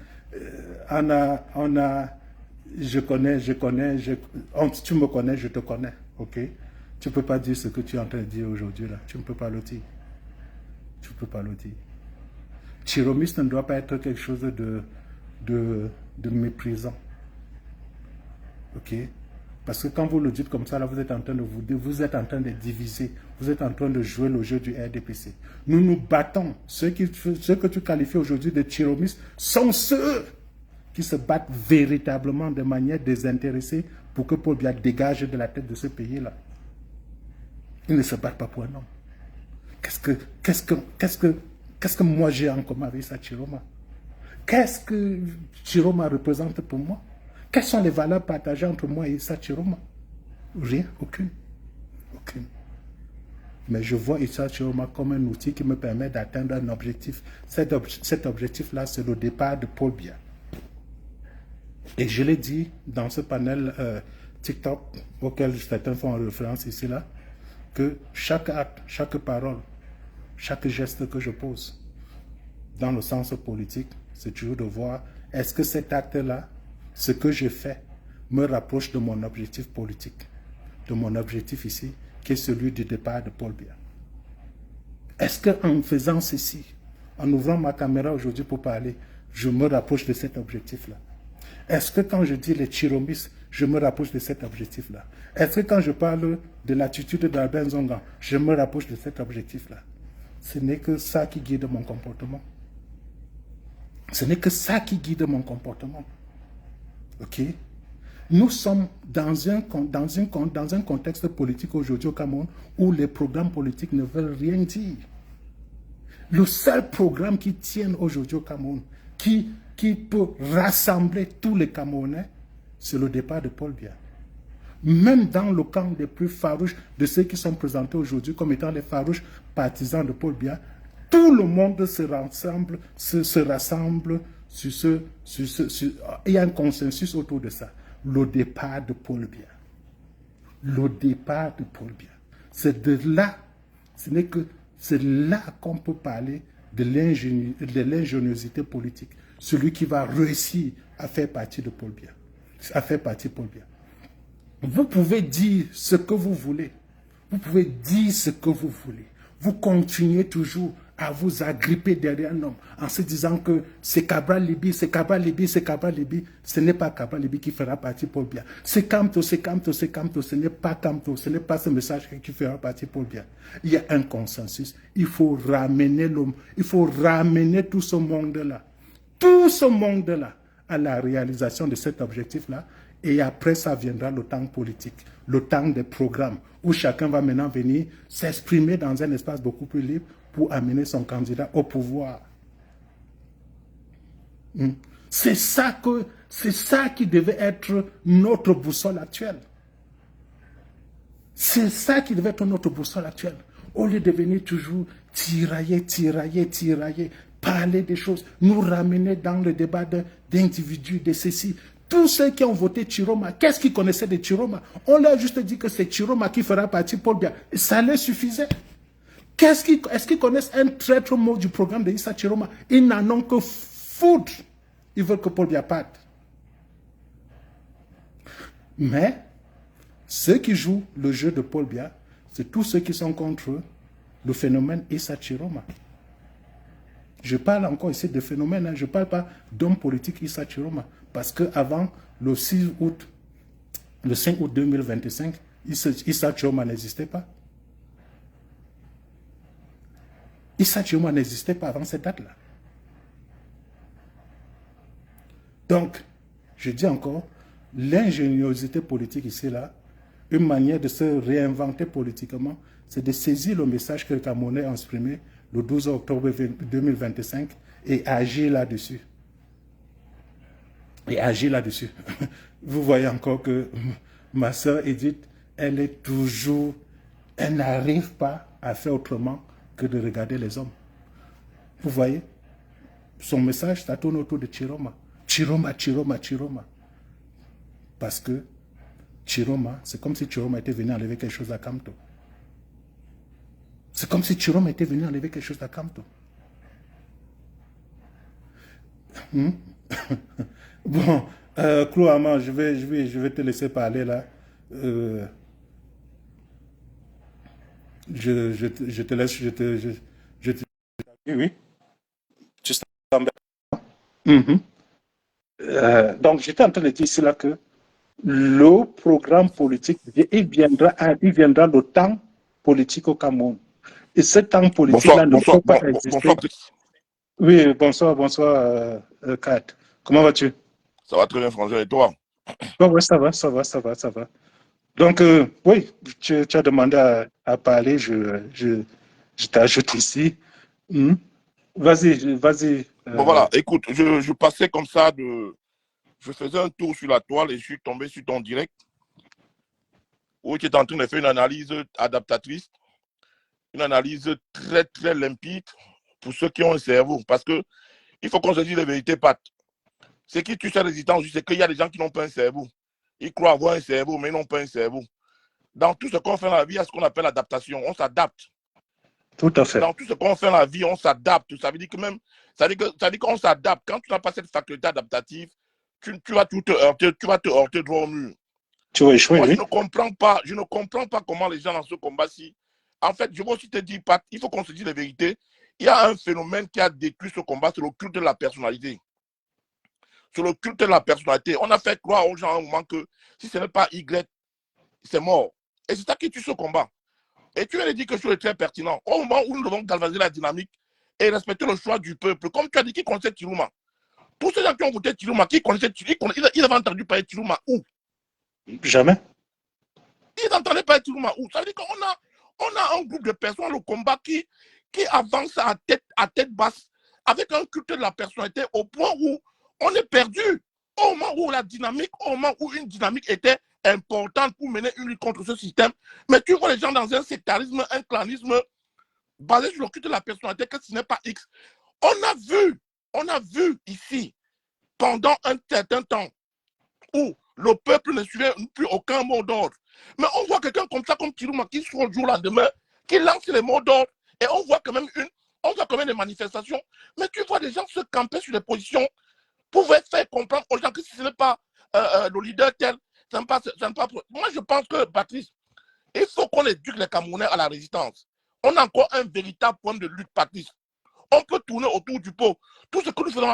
Je connais, tu me connais, je te connais, ok? Tu peux pas dire ce que tu es en train de dire aujourd'hui, là. Tu ne peux pas le dire. Tu ne peux pas le dire. Chiromiste ne doit pas être quelque chose de méprisant. Ok? Parce que quand vous le dites comme ça, là, vous êtes en train vous êtes en train de diviser, vous êtes en train de jouer le jeu du RDPC. Nous nous battons. Ceux que tu qualifies aujourd'hui de chiromistes sont ceux qui se battent véritablement de manière désintéressée pour que Paul Biya dégage de la tête de ce pays-là. Ils ne se battent pas pour un homme. Qu'est-ce que moi j'ai en commun avec ça, Chiroma? Qu'est-ce que Chiroma représente pour moi? Quelles sont les valeurs partagées entre moi et Issa Chiroma? Rien, aucune. Aucune. Mais je vois Issa Chiroma comme un outil qui me permet d'atteindre un objectif. Cet objectif-là, c'est le départ de Paul Biya. Et je l'ai dit dans ce panel TikTok auquel certains font référence ici, là, que chaque acte, chaque parole, chaque geste que je pose dans le sens politique, c'est toujours de voir est-ce que cet acte-là, ce que je fais, me rapproche de mon objectif politique, de mon objectif ici, qui est celui du départ de Paul Biya. Est-ce qu'en faisant ceci, en ouvrant ma caméra aujourd'hui pour parler, je me rapproche de cet objectif-là? Est-ce que quand je dis les chiromistes, je me rapproche de cet objectif-là? Est-ce que quand je parle de l'attitude d'Albert Zongan, je me rapproche de cet objectif-là? Ce n'est que ça qui guide mon comportement. Ce n'est que ça qui guide mon comportement. Ok? Nous sommes dans un contexte politique aujourd'hui au Cameroun où les programmes politiques ne veulent rien dire. Le seul programme qui tient aujourd'hui au Cameroun, qui peut rassembler tous les Camerounais, c'est le départ de Paul Biya. Même dans le camp des plus farouches, de ceux qui sont présentés aujourd'hui comme étant les farouches partisans de Paul Biya, tout le monde se rassemble sur il y a un consensus autour de ça. Le départ de Paul Biya. Le départ de Paul Biya. C'est de là, c'est là qu'on peut parler de l'ingéniosité politique. Celui qui va réussir à faire partie de Paul Biya. À faire partie de Paul Biya. Vous pouvez dire ce que vous voulez. Vous pouvez dire ce que vous voulez. Vous continuez toujours à vous agripper derrière un homme en se disant que c'est Cabral Libi, c'est Cabral Libi, c'est Cabral Libi. Ce n'est pas Cabral Libi qui fera partie Paul Biya. C'est Camto, c'est Camto, c'est Camto. Ce n'est pas Camto, ce n'est pas ce message qui fera partie Paul Biya. Il y a un consensus. Il faut ramener l'homme. Il faut ramener tout ce monde-là. Tout ce monde-là à la réalisation de cet objectif-là. Et après, ça viendra le temps politique, le temps des programmes, où chacun va maintenant venir s'exprimer dans un espace beaucoup plus libre pour amener son candidat au pouvoir. C'est ça qui devait être notre boussole actuelle. C'est ça qui devait être notre boussole actuelle. Au lieu de venir toujours tirailler, parler des choses, nous ramener dans le débat d'individus, de ceci. Tous ceux qui ont voté Chiroma, qu'est-ce qu'ils connaissaient de Chiroma? On leur a juste dit que c'est Chiroma qui fera partie Paul Biya. Ça leur suffisait. Est-ce qu'ils connaissent un traître mot du programme de Issa Chiroma? Ils n'en ont que foutre. Ils veulent que Paul Biya parte. Mais ceux qui jouent le jeu de Paul Biya, c'est tous ceux qui sont contre le phénomène Issa Chiroma. Je parle encore ici de phénomène, hein. Je ne parle pas d'homme politique Issa Chiroma. Parce qu'avant le 5 août 2025, Issa Chiroma n'existait pas. Issa Chiroma n'existait pas avant cette date-là. Donc, je dis encore, l'ingéniosité politique ici, là, une manière de se réinventer politiquement, c'est de saisir le message que le Camerounais a exprimé le 12 octobre 2025 et agir là-dessus. Et agir là-dessus. Vous voyez encore que ma soeur Edith, elle est toujours, elle n'arrive pas à faire autrement que de regarder les hommes. Vous voyez, son message, ça tourne autour de Chiroma. Chiroma, Chiroma, Chiroma. Parce que Chiroma, c'est comme si Chiroma était venu enlever quelque chose à Kamto. C'est comme si Chiroma était venu enlever quelque chose à Kamto. Bon, Klouama, je vais te laisser parler là. Je te laisse, oui, oui. Tu sens bien. Donc, j'étais en train de dire ici là que le programme politique, il viendra le temps politique au Cameroun. Et ce temps politique-là ne peut pas exister. Bonsoir. Oui, bonsoir, Kat. Comment vas-tu? Ça va très bien, François, et toi? Oui, ça va. Donc, oui, tu as demandé à parler, je t'ajoute ici. Vas-y. Bon, voilà, écoute, je passais comme ça je faisais un tour sur la toile et je suis tombé sur ton direct où tu es en train de faire une analyse adaptatrice, une analyse très, très limpide pour ceux qui ont un cerveau. Parce que il faut qu'on se dise la vérité, Pat. Ce qui tue cette résistance, c'est qu'il y a des gens qui n'ont pas un cerveau. Ils croient avoir un cerveau, mais ils n'ont pas un cerveau. Dans tout ce qu'on fait dans la vie, il y a ce qu'on appelle l'adaptation. On s'adapte. Tout à fait. Dans tout ce qu'on fait dans la vie, on s'adapte. Ça veut dire que même, ça veut dire qu'on s'adapte. Quand tu n'as pas cette faculté adaptative, tu vas tout te heurter, tu vas te heurter droit au mur. Tu vas échouer, Moi, oui. je ne comprends pas comment les gens dans ce combat-ci. En fait, je veux aussi te dire, Pat, il faut qu'on se dise la vérité. Il y a un phénomène qui a détruit ce combat, c'est le culte de la personnalité. Sur le culte de la personnalité, on a fait croire aux gens à un moment que si ce n'est pas Y, c'est mort. Et c'est ça qui tue ce combat. Et tu viens de dire quelque chose de très pertinent. Au moment où nous devons galvaniser la dynamique et respecter le choix du peuple, comme tu as dit, qui connaissait Tilouma? Tous ces gens qui ont voté Tilouma, qui connaissaient Tilouma, ils avaient entendu parler de Tilouma où? Jamais. Ils n'entendaient pas Tilouma où? Ça veut dire qu'on a un groupe de personnes, le combat qui avance à tête basse, avec un culte de la personnalité au point où on est perdu. Au moment où la dynamique, au moment où une dynamique était importante pour mener une lutte contre ce système, mais tu vois les gens dans un sectarisme, un clanisme basé sur le culte de la personnalité, que ce n'est pas X. On a vu ici, pendant un certain temps, où le peuple ne suivait plus aucun mot d'ordre. Mais on voit quelqu'un comme ça, comme Tilouma, qui soit le jour lendemain, qui lance les mots d'ordre, et on voit quand même des manifestations, mais tu vois des gens se camper sur des positions, pouvaient faire comprendre aux gens que si ce n'est pas le leader tel, ça ne pas. Moi, je pense que, Patrice, il faut qu'on éduque les Camerounais à la résistance. On a encore un véritable point de lutte, Patrice. On peut tourner autour du pot. Tout ce que nous faisons,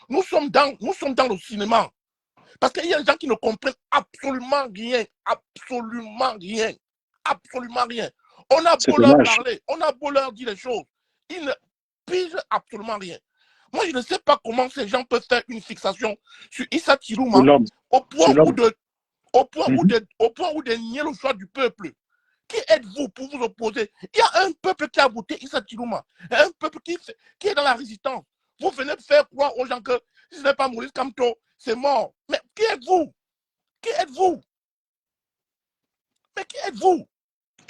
nous sommes dans le cinéma. Parce qu'il y a des gens qui ne comprennent absolument rien. On a beau leur parler, on a beau leur dire les choses. Ils ne pigent absolument rien. Moi, je ne sais pas comment ces gens peuvent faire une fixation sur Issa Tilouma au point où de nier le choix du peuple. Qui êtes-vous pour vous opposer? Il y a un peuple qui a voté Issa Tilouma, un peuple qui est dans la résistance. Vous venez de faire croire aux gens que si ce n'est pas Maurice Kamto, c'est mort. Mais qui êtes-vous? Mais qui êtes-vous?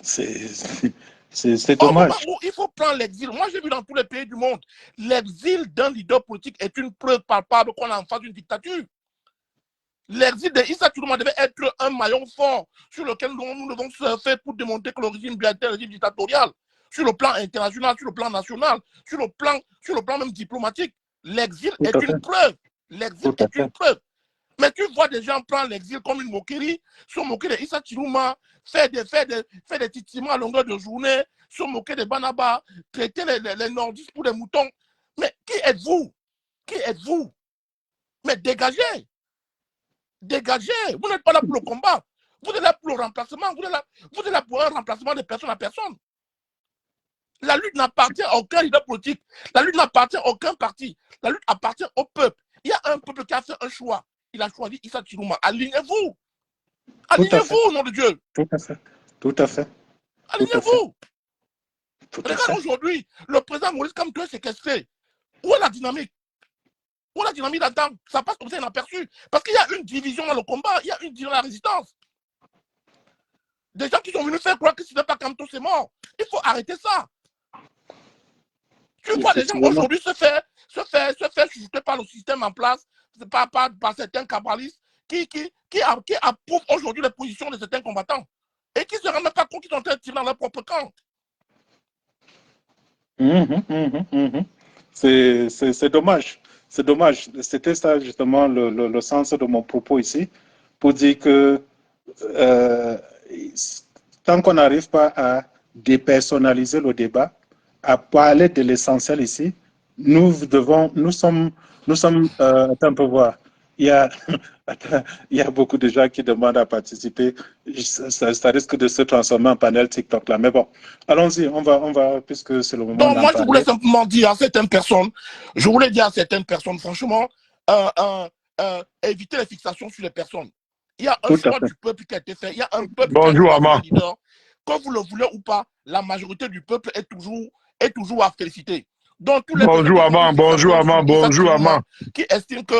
C'est dommage. Au moment où il faut prendre l'exil. Moi, j'ai vu dans tous les pays du monde, l'exil d'un leader politique est une preuve palpable qu'on est en face d'une dictature. L'exil de Issa Tilouma devait être un maillon fort sur lequel nous devons surfer pour démontrer que le régime est un régime dictatorial. Sur le plan international, sur le plan national, sur le plan même diplomatique. L'exil est une preuve. Mais tu vois des gens prendre l'exil comme une moquerie, se moquer de Issa Tilouma, faire des titiments à longueur de journée, se moquer des Banaba, traiter les nordistes pour des moutons. Mais qui êtes-vous? Mais dégagez! Vous n'êtes pas là pour le combat. Vous êtes là pour le remplacement. Vous êtes là pour un remplacement de personne à personne. La lutte n'appartient à aucun leader politique. La lutte n'appartient à aucun parti. La lutte appartient au peuple. Il y a un peuple qui a fait un choix. Il a choisi Issa Chiruma. Alignez-vous. Tout à fait. Alignez-vous, au nom de Dieu. Tout à fait. Tout à fait. Alignez-vous. Tout à Regarde fait. aujourd'hui, le président Maurice Kamto est séquestré. Où est la dynamique? Où est la dynamique là-dedans? Ça passe comme ça inaperçu. Parce qu'il y a une division dans le combat, il y a une division dans la résistance. Des gens qui sont venus faire croire que si ce n'est pas Kamto, c'est mort. Il faut arrêter ça. Tu vois les gens aujourd'hui se faire chuchoter par le système en place, par certains cabalistes qui approuvent aujourd'hui les positions de certains combattants et qui ne se rendent même pas compte qu'ils sont en train de tirer dans leur propre camp. C'est dommage. C'est dommage. C'était ça justement le sens de mon propos ici, pour dire que tant qu'on n'arrive pas à dépersonnaliser le débat, à parler de l'essentiel ici, nous sommes, attends un peu voir. Il y a beaucoup de gens qui demandent à participer. Ça risque de se transformer en panel TikTok là. Mais bon, allons-y, on va, puisque c'est le moment. Donc, moi, je voulais simplement dire à certaines personnes, franchement, éviter les fixations sur les personnes. Il y a un choix du peuple qui a été fait. Il y a un peuple qui a choisi un leader. Quand vous le voulez ou pas, la majorité du peuple est toujours à féliciter. Donc, tous les bonjour Amand. Qui estiment que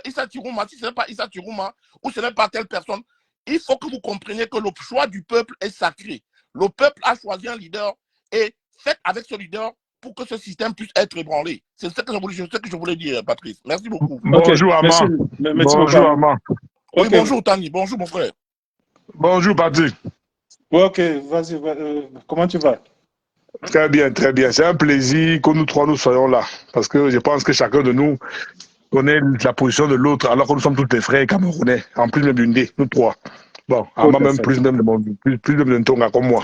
Issa Chiruma, si ce n'est pas Issa Chiruma ou ce n'est pas telle personne, il faut que vous compreniez que le choix du peuple est sacré. Le peuple a choisi un leader et faites avec ce leader pour que ce système puisse être ébranlé. C'est ce que je voulais dire, Patrice. Merci beaucoup. Bonjour Amand. Bonjour Amand. Oui, bonjour Tani. Bonjour mon frère. Bonjour Patrick. Ok, vas-y. Comment tu vas? Très bien, très bien. C'est un plaisir que nous trois nous soyons là. Parce que je pense que chacun de nous connaît la position de l'autre, alors que nous sommes tous des frères camerounais, en plus même d'une nous trois. Bon, Ama même plus même de Tonga comme moi.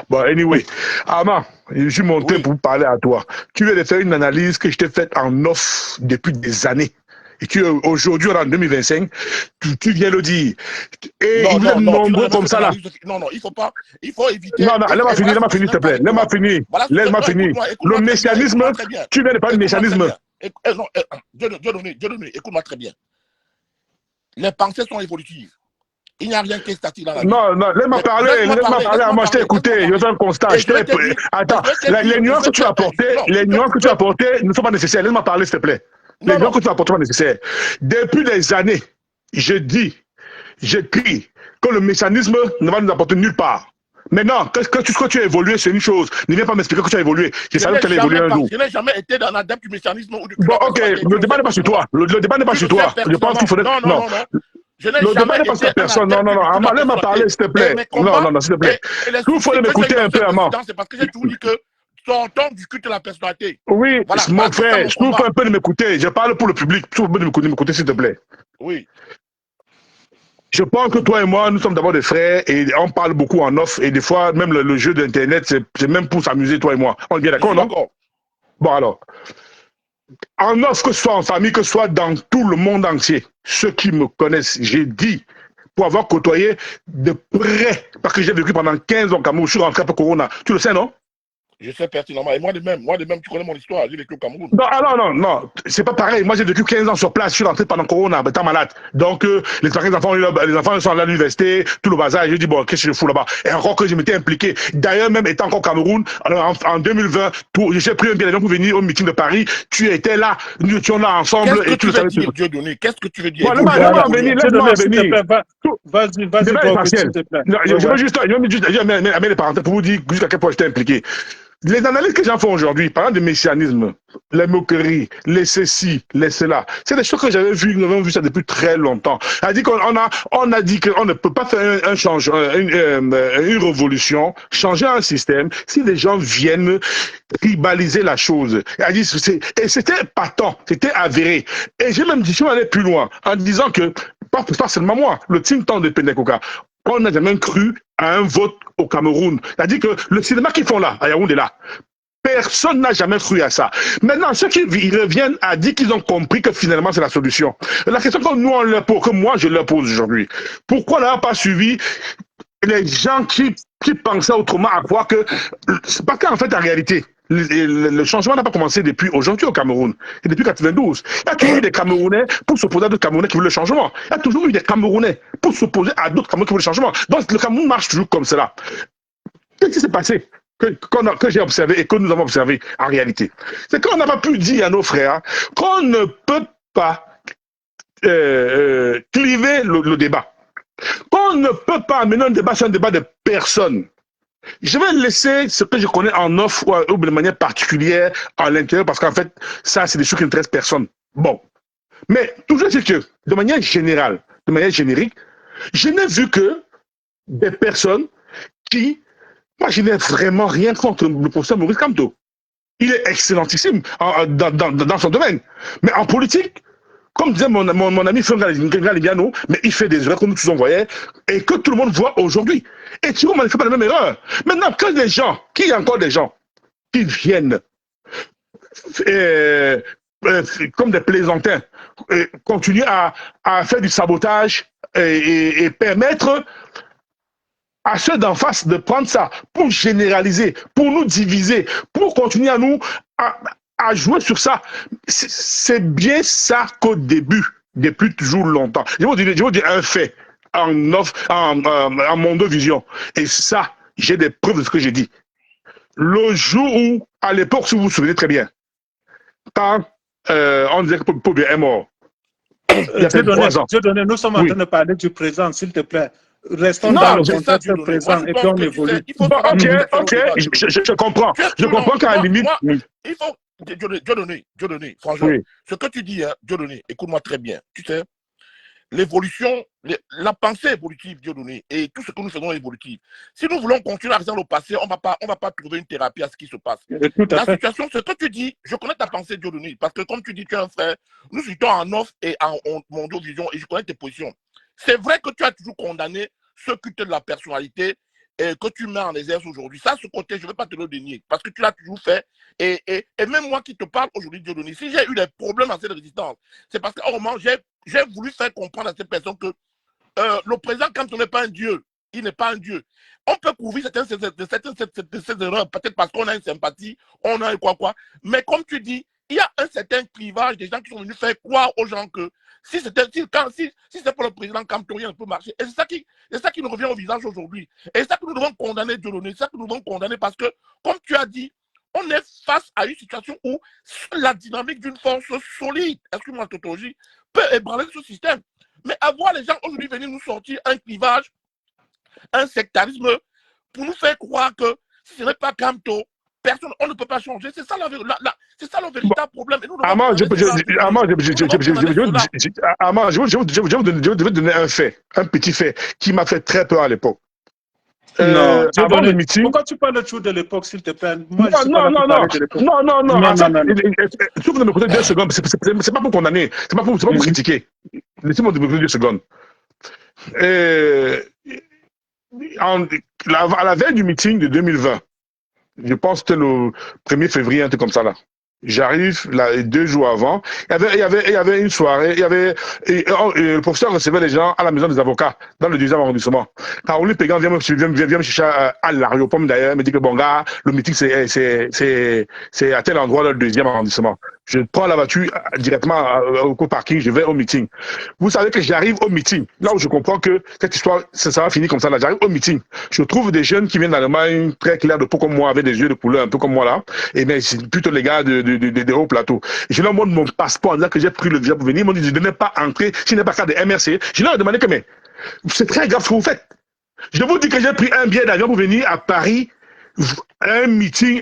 Bon, anyway, Ama, je suis monté pour parler à toi. Tu viens de faire une analyse que je t'ai faite en off depuis des années. Et aujourd'hui, en 2025, tu viens le dire. Et il y a nombreux comme ça là. Non, il faut éviter. Non, laisse-moi finir, s'il te plaît. Laisse-moi finir. Le mécanisme, tu viens de parler de mécanisme. Dieu donné, écoute-moi très bien. Les pensées sont évolutives. Il n'y a rien qui est statique dans la vie. Non, laisse-moi parler à moi, je t'ai écouté, je fais un constat. Attends, les nuances que tu as apportées, ne sont pas nécessaires. Laisse-moi parler, s'il te plaît. Les nuances que tu as apportées ne sont pas nécessaires. Depuis des années, j'écris que le mécanisme ne va nous apporter nulle part. Maintenant, que tu as évolué, c'est une chose. Ne viens pas m'expliquer que tu as évolué. Je savais que tu allais évoluer un jour. Je n'ai jamais été dans l'adepte du mécanisme. Bon, ok, le débat n'est pas sur toi. Le débat n'est pas sur toi. Je pense qu'il faudrait. Non. Le débat n'est pas sur personne. Non. Amand, laisse-moi parler, s'il te plaît. Non, s'il te plaît. Il faut m'écouter un peu, Amand. C'est parce que j'ai toujours dit que sortons du culte de la personnalité. Oui, mon frère, je trouve un peu de m'écouter. Je parle pour le public. Je trouve un peu de m'écouter, s'il te plaît. Oui. Je pense que toi et moi, nous sommes d'abord des frères et on parle beaucoup en off. Et des fois, même le jeu d'Internet, c'est même pour s'amuser, toi et moi. On est bien d'accord, non? Bon, alors. En off, que ce soit en famille, que ce soit dans tout le monde entier, ceux qui me connaissent, j'ai dit, pour avoir côtoyé de près, parce que j'ai vécu pendant 15 ans au Cameroun, je suis rentré après Corona. Tu le sais, non? Je sais pertinemment. Et moi de même, tu connais mon histoire, j'ai vécu au Cameroun. Non, c'est pas pareil. Moi, j'ai vécu 15 ans sur place, je suis rentré pendant Corona, étant malade. Donc, les enfants sont à l'université, tout le bazar, j'ai dit, bon, qu'est-ce que je fous là-bas? Et encore que je m'étais impliqué. D'ailleurs, même étant encore au Cameroun, en 2020, j'ai pris un billet d'avion pour venir au meeting de Paris. Tu étais là, nous étions là ensemble. Qu'est-ce que tu veux dire, Dieu donné? Qu'est-ce que tu veux dire? Laisse-moi venir. Vas-y, s'il te plaît. Je veux juste mettre les parenthèses pour vous dire jusqu'à quel point j'étais impliqué. Les analyses que j'en fais aujourd'hui, par exemple, des messianismes, les moqueries, les ceci, les cela, c'est des choses que j'avais vues, nous avons vu ça depuis très longtemps. On a dit qu'on ne peut pas faire un changement, une révolution, changer un système, si les gens viennent tribaliser la chose. Et c'était patent, c'était avéré. Et j'ai même dit, je vais aller plus loin, en disant que, pas seulement moi, le think tank de Penekoka, on n'a jamais cru à un vote au Cameroun. C'est-à-dire que le cinéma qu'ils font là, à Yaoundé là, personne n'a jamais cru à ça. Maintenant, ceux qui reviennent à dire qu'ils ont compris que finalement c'est la solution. La question que nous on leur pose, que moi je leur pose aujourd'hui, pourquoi on n'a pas suivi les gens qui pensaient autrement à croire que c'est pas qu'en fait en réalité, le changement n'a pas commencé depuis aujourd'hui au Cameroun, et depuis 92. Il y a toujours eu des Camerounais pour s'opposer à d'autres Camerounais qui veulent le changement. Il y a toujours eu des Camerounais pour s'opposer à d'autres Camerounais qui veulent le changement. Donc le Cameroun marche toujours comme cela. Qu'est-ce qui s'est passé que j'ai observé et que nous avons observé en réalité? C'est qu'on n'a pas pu dire à nos frères qu'on ne peut pas cliver le débat. Qu'on ne peut pas amener un débat sur un débat de personnes. Je vais laisser ce que je connais en off ou de manière particulière à l'intérieur parce qu'en fait, ça, c'est des choses qui n'intéressent personne. Bon. Mais toujours c'est que, de manière générale, de manière générique, je n'ai vu que des personnes qui, moi, je n'ai vraiment rien contre le professeur Maurice Kamto. Il est excellentissime dans son domaine. Mais en politique, comme disait mon ami Fenga Libiano, mais il fait des erreurs que nous tous on voyait et que tout le monde voit aujourd'hui. Et tu vois, on ne fait pas la même erreur. Maintenant, qu'il y a encore des gens qui viennent comme des plaisantins, continuer à faire du sabotage et permettre à ceux d'en face de prendre ça pour généraliser, pour nous diviser, pour continuer à jouer sur ça. C'est bien ça qu'au début, depuis toujours longtemps. Je vais vous dire un fait en mon vision. Et ça, j'ai des preuves de ce que j'ai dit. Le jour où, à l'époque, si vous vous souvenez très bien, quand on disait que Pobia est mort, il y a 3 ans. Nous sommes en train de parler du présent, s'il te plaît. Restons dans le contexte présent et puis on évolue. Ok, je comprends. Je comprends qu'à la limite... Il faut... Dieudonné, franchement, oui. Ce que tu dis, hein, Dieudonné, écoute-moi très bien. Tu sais, l'évolution, la pensée évolutive, Dieudonné, et tout ce que nous faisons est évolutif. Si nous voulons continuer à rester dans le passé, on va pas trouver une thérapie à ce qui se passe. La situation, ce que tu dis, je connais ta pensée, Dieudonné, parce que comme tu dis, tu es un frère, nous sommes en off et en Mondovision, et je connais tes positions. C'est vrai que tu as toujours condamné ce culte de la personnalité que tu mets en exerce aujourd'hui. Ça, ce côté, je ne vais pas te le dénier, parce que tu l'as toujours fait. Et même moi qui te parle aujourd'hui, Dieudonné, si j'ai eu des problèmes dans cette résistance, c'est parce que, j'ai voulu faire comprendre à ces personnes que le président, quand on n'est pas un dieu, il n'est pas un dieu. On peut couvrir certaines erreurs, peut-être parce qu'on a une sympathie, on a quoi. Mais comme tu dis, il y a un certain clivage des gens qui sont venus faire croire aux gens que si c'est pour le président Kamto, rien ne peut marcher. Et c'est ça qui nous revient au visage aujourd'hui. Et c'est ça que nous devons condamner, Dieudonné. C'est ça que nous devons condamner parce que, comme tu as dit, on est face à une situation où la dynamique d'une force solide, excuse-moi la tautologie, peut ébranler ce système. Mais avoir les gens aujourd'hui venir nous sortir un clivage, un sectarisme, pour nous faire croire que si ce n'est pas Kamto, personne, on ne peut pas changer. C'est ça le véritable problème. Amand, je vais te donner un fait, un petit fait qui m'a fait très peur à l'époque. Avant le meeting. Pourquoi tu parles toujours de l'époque, s'il te plaît? Moi, non. Sauf de me côté 2 secondes. C'est pas pour condamner, c'est pas pour critiquer. Laissez-moi me côté 2 secondes. À la veille du meeting de 2020, je pense que c'était le 1er février, un truc comme ça là. J'arrive là 2 jours avant. Il y avait une soirée. Le professeur recevait les gens à la maison des avocats dans le 2e arrondissement. Caroline Pégan vient me chercher à l'aéroport d'ailleurs, me dit que bon gars, le meeting c'est à tel endroit dans le 2e arrondissement. Je prends la voiture directement au parking, je vais au meeting. Vous savez que j'arrive au meeting, là où je comprends que cette histoire, ça va finir comme ça là. J'arrive au meeting. Je trouve des jeunes qui viennent d'Allemagne, très clairs de peau comme moi, avec des yeux de couleur un peu comme moi là. Et bien, c'est plutôt les gars de haut plateau. Et je leur montre mon passeport, là que j'ai pris le visa pour venir. Ils m'ont dit, je ne vais pas entrer, je n'ai pas carte de MRC. Je leur ai demandé que, mais, c'est très grave ce que vous faites. Je vous dis que j'ai pris un billet d'avion pour venir à Paris, un meeting,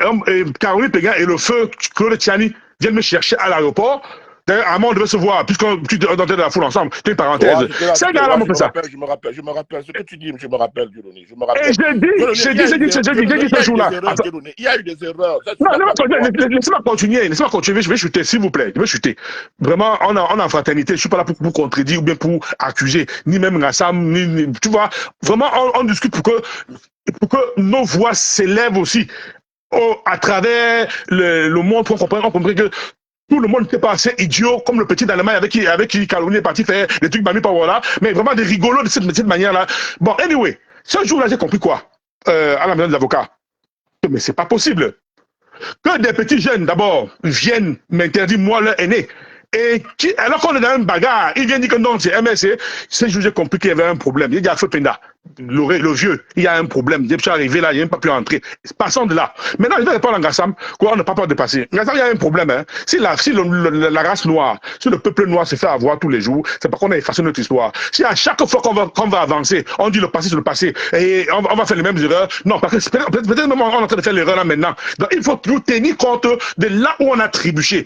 Caroline Pégan et le feu Claude Tchani viennent me chercher à l'aéroport. D'ailleurs, Amand devait se voir, puisqu'on était dans la foule ensemble. C'est une parenthèse. C'est un gars-là, mon ça. Je me rappelle. Ce que tu dis, je me rappelle, Dieudonné. Et j'ai dit ce jour-là. Il y a eu des erreurs. Non, laissez-moi continuer. Je vais chuter, s'il vous plaît. Je vais chuter. Vraiment, on est en fraternité. Je ne suis pas là pour contredire ou bien pour accuser. Ni même Rassam, tu vois. Vraiment, on discute pour que nos voix s'élèvent aussi. À travers le monde, on comprend que tout le monde n'était pas assez idiot comme le petit d'Allemagne avec qui Caroline est parti faire des trucs Mami Power là, mais vraiment des rigolos de cette manière-là. Bon, anyway, ce jour-là, j'ai compris quoi à la maison des avocats. Mais c'est pas possible. Que des petits jeunes, d'abord, viennent m'interdire, moi, leur aîné. Et alors qu'on est dans une bagarre, il vient dire que non, c'est MSC. C'est juste compliqué qu'il y avait un problème. Il dit à Feu Penda, le vieux, il y a un problème. Je suis arrivé là, il n'a même pas pu entrer. Passons de là. Maintenant, je vais répondre à Ngassam, qu'on n'a pas peur de passer. Ngassam, il y a un problème. Hein. Si la race noire, si le peuple noir se fait avoir tous les jours, c'est parce qu'on a effacé notre histoire. Si à chaque fois qu'on va avancer, on dit le passé, c'est le passé, et on va faire les mêmes erreurs, non, parce que peut-être même on est en train de faire l'erreur là maintenant. Donc, il faut toujours tenir compte de là où on a trébuché.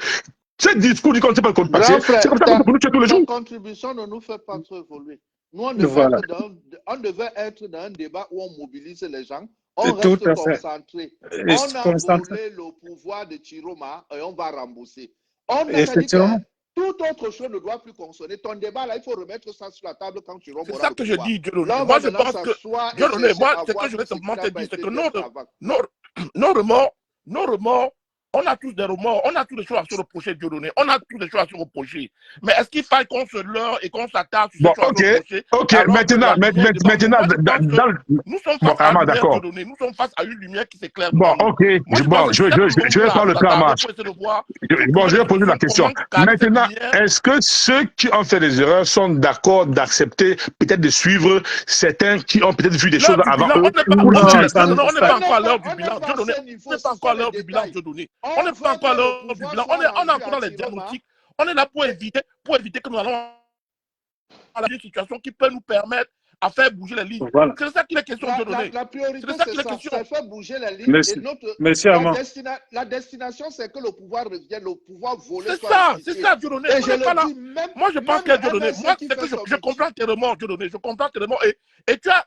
Ce discours dit qu'on ne sait pas le code passé, c'est comme ça qu'on peut nous tuer tous les jours. La contribution ne nous fait pas trop évoluer. Nous, on devait être dans un débat où on mobilise les gens, on reste concentré. On a volé le pouvoir de Chiroma et on va rembourser. On a dit que tout autre chose ne doit plus consommer. Ton débat, là, il faut remettre ça sur la table quand Chiroma aura le pouvoir. C'est ça que je dis, Dieudonné. Moi, je pense que... Dieudonné, moi, ce que je vais simplement te dire, c'est que nos remords, on a tous des remords, on a tous des choses à se reprocher, Dieudonné. On a tous des choses à se reprocher. Mais est-ce qu'il faille qu'on se leurre et qu'on s'attarde sur ces choses à se reprocher? Ok, maintenant, nous sommes face à une lumière, Dieudonné. Nous sommes face à une lumière qui s'éclaire. Bon, ok, je vais prendre le temps en marche. Bon, je vais poser la question. Maintenant, est-ce que ceux qui ont fait des erreurs sont d'accord d'accepter, peut-être de suivre certains qui ont peut-être vu des choses avant eux? On n'est pas encore à l'heure du bilan, Dieudonné. On n'est pas encore à l'heure du bilan, Dieudonné. On n'est pas encore à l'heure du bilan. On est encore dans les diagnostics. On est là pour éviter que nous allons à une situation qui peut nous permettre à faire bouger les lignes. Voilà. C'est ça qu'il est question de donner. La priorité, c'est ça faire bouger les lignes. La destination, c'est que le pouvoir revienne, le pouvoir volé. C'est ça, Dieudonné. Moi, je pense que Dieudonné, moi, c'est que je comprends tes remords, Dieudonné. Je comprends tes remords. Et tu as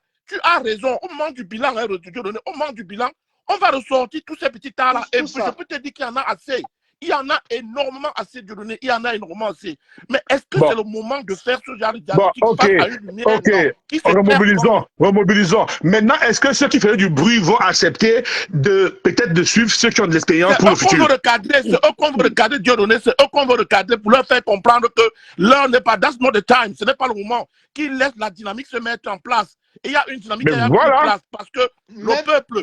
raison. Au moment du bilan, Dieudonné, au moment du bilan, on va ressortir tous ces petits tas-là. Et je peux te dire qu'il y en a assez. Il y en a énormément assez, Dieudonné. Il y en a énormément assez. Mais est-ce que c'est le moment de faire ce genre de diagnostic face à une lumière remobilisons. Maintenant, est-ce que ceux qui faisaient du bruit vont accepter peut-être de suivre ceux qui ont de l'expérience pour le futur? C'est eux qu'on veut recadrer, Dieudonné. C'est eux qu'on veut recadrer pour leur faire comprendre que l'heure n'est pas, that's not the time. Ce n'est pas le moment. Qu'ils laissent la dynamique se mettre en place. Et il y a une dynamique qui est en place parce que le peuple,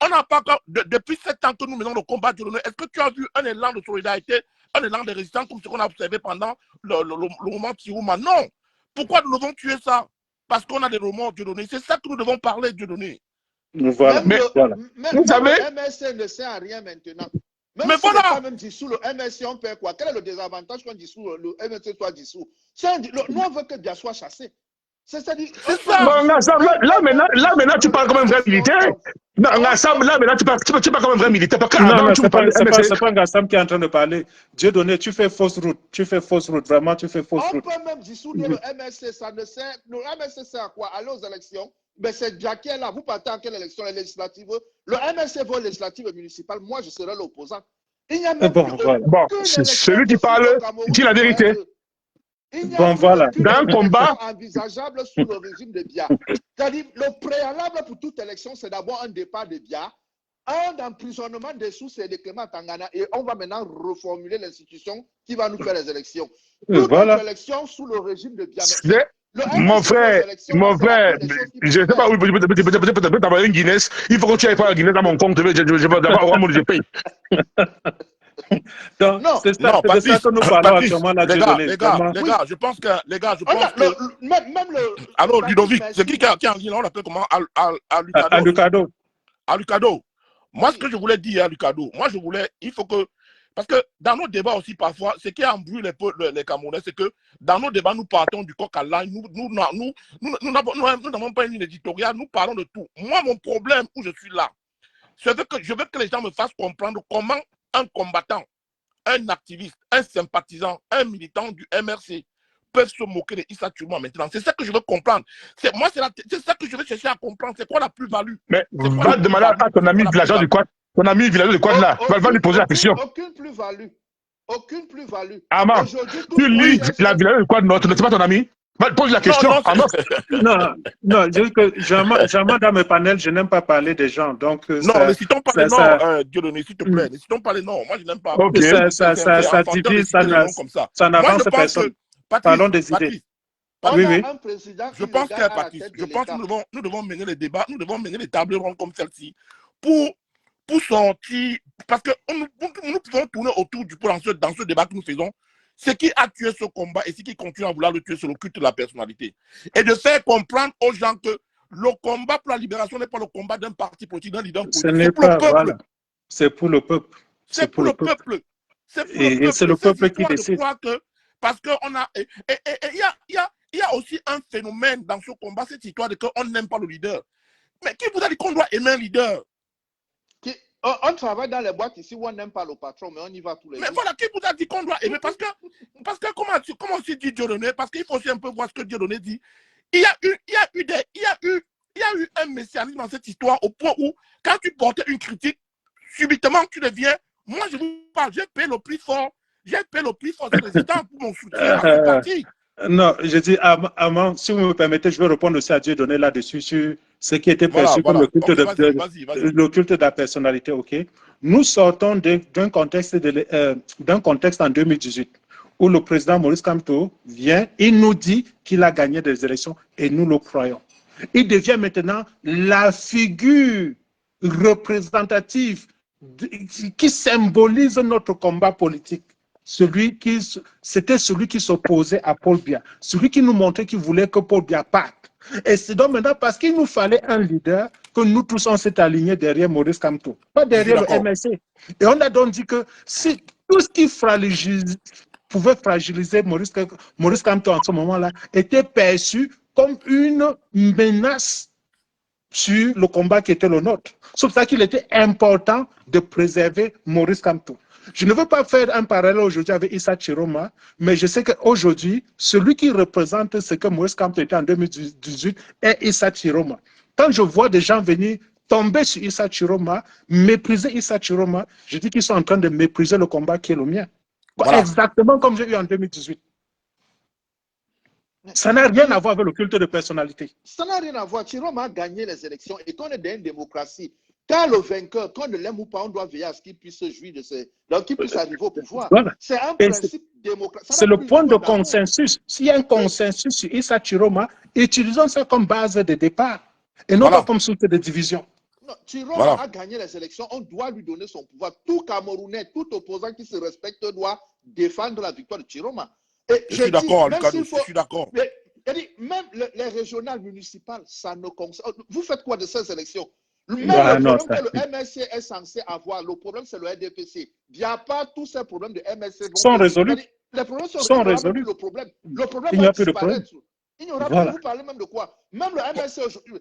on n'a pas encore, depuis 7 ans que nous menons le combat, est-ce que tu as vu un élan de solidarité, un élan de résistance comme ce qu'on a observé pendant le moment Tirouma? Non. Pourquoi nous devons tuer ça? Parce qu'on a des remords, Dieudonné. C'est ça que nous devons parler, Dieudonné. Voilà. Même le MSC ne sert à rien maintenant. Même si voilà. Même dissous le MSC, on fait quoi? Quel est le désavantage qu'on dissout le MSC soit dissous? Nous, on veut que Dia soit chassé. C'est ça. Non, là, maintenant, tu parles comme un vrai militaire. Non, Ngassam, là, maintenant, tu parles comme un vrai militaire. Non, c'est pas Ngassam qui est en train de parler. Dieudonné, tu fais fausse route. Vraiment, tu fais fausse route. On peut même dissoudre le MSC, ça ne sert. Le MSC sert à quoi? Aller aux élections. Mais c'est Dia qui est là. Vous partez en quelle élection? Les législatives. Le MSC vaut législatives et municipales. Moi, je serai l'opposant. Il n'y a même celui qui parle dit la vérité. Voilà. Dans un combat envisageable sous le régime de Biya. C'est-à-dire, le préalable pour toute élection, c'est d'abord un départ de Biya, un emprisonnement des sous, c'est de Clément Tangana, et on va maintenant reformuler l'institution qui va nous faire les élections. Toute élection sous le régime de Biya. Mon frère, je ne sais pas où peut t'avoir une Guinness. Il faut que tu ailles faire la Guinness dans mon compte. Je vais d'abord mon paye. C'est ça que nous parlons actuellement là. Les gars, je pense que même le. Alors, Ludovic, c'est qui a dit là? On l'appelle comment? Alucado. Moi, ce que je voulais dire à Alucado, il faut que. Parce que dans nos débats aussi, parfois, ce qui embrouille les Camerounais, c'est que dans nos débats, nous partons du coq à l'âne. Nous n'avons pas une ligne éditoriale, nous parlons de tout. Moi, mon problème où je suis là, c'est que je veux que les gens me fassent comprendre comment un combattant, un activiste, un sympathisant, un militant du MRC peuvent se moquer de Issa Touré maintenant. C'est ça que je veux comprendre. C'est ça que je veux chercher à comprendre. C'est quoi la plus-value? Mais va demander à ton ami villageois du Quad. Ton ami villageois du Quad là, va lui poser la question. Aucune plus-value. Amand, tu lis la villageois du Quad, non, tu n'es pas ton ami? Pose la question. Non, juste que jamais dans mes panels, je n'aime pas parler des gens. Donc, non, ne citons pas les noms, Dieudonné, s'il te plaît. Ne citons pas les noms. Moi, je n'aime pas. Ça divise, ça n'avance personne. Parlons des idées. Oui. Je pense que nous devons mener les débats, nous devons mener les tables rondes comme celle-ci pour pour sortir, parce que nous pouvons tourner autour du pot dans ce débat que nous faisons. Ce qui a tué ce combat et ce qui continue à vouloir le tuer, c'est le culte de la personnalité. Et de faire comprendre aux gens que le combat pour la libération n'est pas le combat d'un parti politique, d'un leader politique. C'est pour le peuple. Voilà. C'est pour le peuple. C'est pour le peuple. C'est pour le peuple. Et c'est le peuple qui décide. Parce qu'on a. Et il y a aussi un phénomène dans ce combat, cette histoire de qu'on n'aime pas le leader. Mais qui vous a dit qu'on doit aimer un leader? On travaille dans les boîtes ici où on n'aime pas le patron, mais on y va tous les jours. Mais voilà, qui vous a dit qu'on doit aimer? Parce que comment aussi dit Dieudonné? Parce qu'il faut aussi un peu voir ce que Dieudonné dit. Il y a eu un messianisme dans cette histoire au point où, quand tu portais une critique, subitement tu deviens. Moi, je vous parle, j'ai payé le prix fort. J'ai payé le prix fort de résistance pour mon soutien à ce parti. Non, je dis, Amand, si vous me permettez, je vais répondre aussi à Dieudonné là-dessus sur ce qui était perçu comme le culte, le culte de la personnalité. Ok. Nous sortons d'un contexte en 2018 où le président Maurice Kamto vient, il nous dit qu'il a gagné des élections et nous le croyons. Il devient maintenant la figure représentative qui symbolise notre combat politique. C'était celui qui s'opposait à Paul Biya, celui qui nous montrait qu'il voulait que Paul Biya parte. Et c'est donc maintenant parce qu'il nous fallait un leader que nous tous on s'est alignés derrière Maurice Kamto, pas derrière le MLC. Et on a donc dit que si tout ce qui pouvait fragiliser Maurice Kamto en ce moment-là était perçu comme une menace sur le combat qui était le nôtre. C'est pour ça qu'il était important de préserver Maurice Kamto. Je ne veux pas faire un parallèle aujourd'hui avec Issa Chiroma, mais je sais qu'aujourd'hui, celui qui représente ce que Maurice Kamto était en 2018 est Issa Chiroma. Quand je vois des gens venir tomber sur Issa Chiroma, mépriser Issa Chiroma, je dis qu'ils sont en train de mépriser le combat qui est le mien. Voilà. Exactement comme j'ai eu en 2018. Ça n'a rien à voir avec le culte de personnalité. Ça n'a rien à voir. Chiroma a gagné les élections et qu'on est dans une démocratie. Quand le vainqueur, qu'on ne l'aime ou pas, on doit veiller à ce qu'il puisse se jouir de ses... Donc, qu'il puisse arriver au pouvoir. Voilà. C'est un principe démocratique. C'est le point de consensus. S'il y a un consensus sur Issa Chiroma, utilisons ça comme base de départ et non pas comme source de division. Chiroma a gagné les élections, on doit lui donner son pouvoir. Tout Camerounais, tout opposant qui se respecte doit défendre la victoire de Chiroma. Et je suis d'accord, je suis d'accord. Même les régionales municipales, ça ne concerne. Vous faites quoi de ces élections? Même le problème que le MSC est censé avoir, le problème c'est le RDPC. Il n'y a pas tous ces problèmes de MSC. Sont résolus. Les problèmes sont résolus. Le problème va disparaître. Il n'y aura plus. Vous parlez même de quoi? Même le MSC aujourd'hui,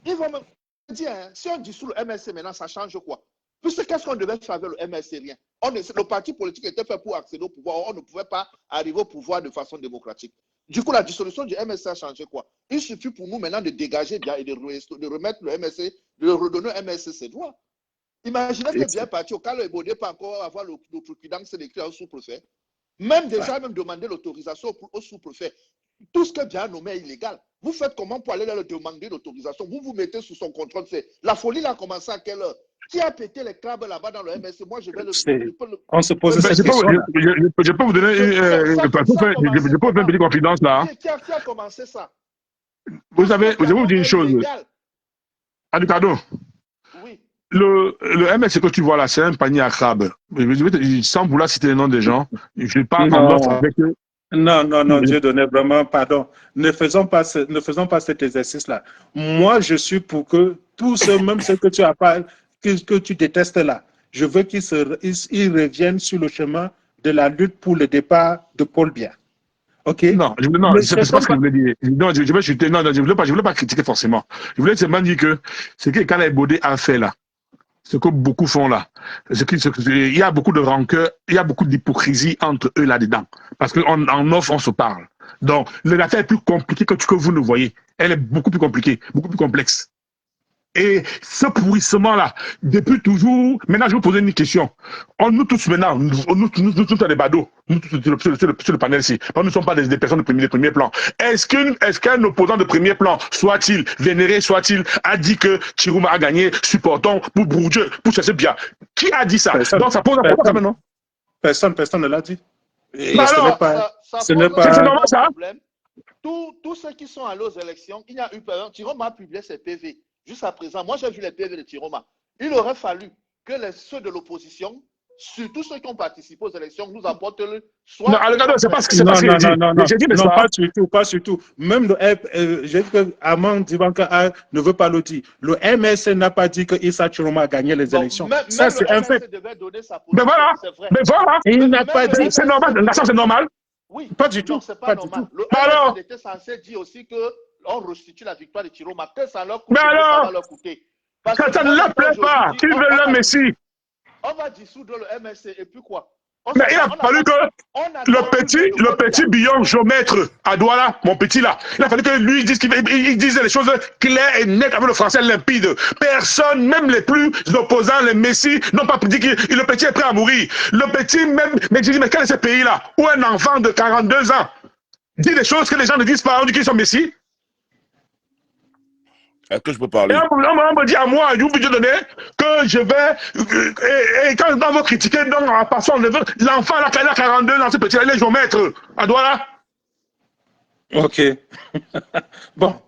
ils vont même dire, hein, si on dissout le MSC maintenant, ça change quoi? Puisque qu'est-ce qu'on devait faire avec le MSC? Rien. Le parti politique était fait pour accéder au pouvoir. On ne pouvait pas arriver au pouvoir de façon démocratique. Du coup, la dissolution du MSC a changé quoi? Il suffit pour nous maintenant de dégager bien et de remettre le MSC, de redonner au MSC ses droits. Imaginez que bien parti, au cas où il ne pas encore avoir le trucidant, c'est d'écrire au sous-préfet. Même déjà, même demander l'autorisation au sous-préfet. Tout ce que bien nommé est illégal. Vous faites comment pour aller leur demander l'autorisation? Vous vous mettez sous son contrôle. La folie là a commencé à quelle heure? Qui a pété les crabes là-bas dans le MSC? Moi, je vais On se pose cette question. Je peux vous donner une petite confidence là. Qui a commencé ça? Vous savez, je vais vous dire une chose. Aducado. Oui. Le MS que tu vois là, c'est un panier à crabes. Sans vouloir citer le nom des gens, je parle tendance avec eux. Non, Dieu donné vraiment pardon. Ne faisons pas cet exercice-là. Moi, je suis pour que tous ceux, même ceux que tu as pas, que tu détestes là, je veux qu'ils reviennent sur le chemin de la lutte pour le départ de Paul Biya. Ok? Non, c'est pas ce que je voulais dire. Non, je voulais pas critiquer forcément. Je voulais seulement dire que ce que Kalaï Bodé a fait là, ce que beaucoup font là, il y a beaucoup de rancœur, il y a beaucoup d'hypocrisie entre eux là-dedans. Parce qu'en off, on se parle. Donc, l'affaire est plus compliquée que vous ne voyez. Elle est beaucoup plus compliquée, beaucoup plus complexe. Et ce pourrissement-là, depuis toujours, maintenant je vais vous poser une question. Nous tous maintenant, nous tous des badauds, nous tous sur le panel ici, nous ne sommes pas des personnes de premier plan. Est-ce qu'un opposant de premier plan, soit-il vénéré, soit-il, a dit que Chiroma a gagné, supportons pour Bourdieu, pour chercher bien? Qui a dit ça? Donc ça pose un problème, non? Personne ne l'a dit. Ce n'est pas normal ça. Tous ceux qui sont allés aux élections, Chiroma a publié ses PV. Jusqu'à présent, moi j'ai vu les PV de Chiroma. Il aurait fallu que ceux de l'opposition, surtout ceux qui ont participé aux élections, nous apportent le soin. Non, Alejandro, c'est pas ce qu'il dit. Non, pas sur tout. Même j'ai dit que Armand Dibanka ne veut pas le dire. Le MSC n'a pas dit que Issa Chiroma a gagné les élections. Ça, c'est un fait. Mais voilà. Il n'a pas dit. C'est normal. C'est normal. Oui. Pas du tout. C'est pas normal. Le MSC était censé dire aussi qu'on restitue la victoire de Chiroma. Que ça leur coûte, ça va leur coûter. Ça ne leur plaît pas. Qui veut le Messi? On va dissoudre le MSC et puis quoi? Mais il a fallu que le petit Billon géomètre à Douala, mon petit là, il a fallu que lui dise qu'il dise les choses claires et nettes avec le français limpide. Personne, même les plus opposants, les Messi, n'ont pas dit que le petit est prêt à mourir. Le petit même, mais je dis, mais quel est ce pays-là où un enfant de 42 ans dit des choses que les gens ne disent pas, on dit qu'ils sont Messi? Est-ce que je peux parler? On me dit à moi, vous me donner que je vais. Et quand on veut critiquer, donc en passant, l'enfant là, qui a 42 ans, ce petit là, il est géomètre. À Douala. Ok. Bon,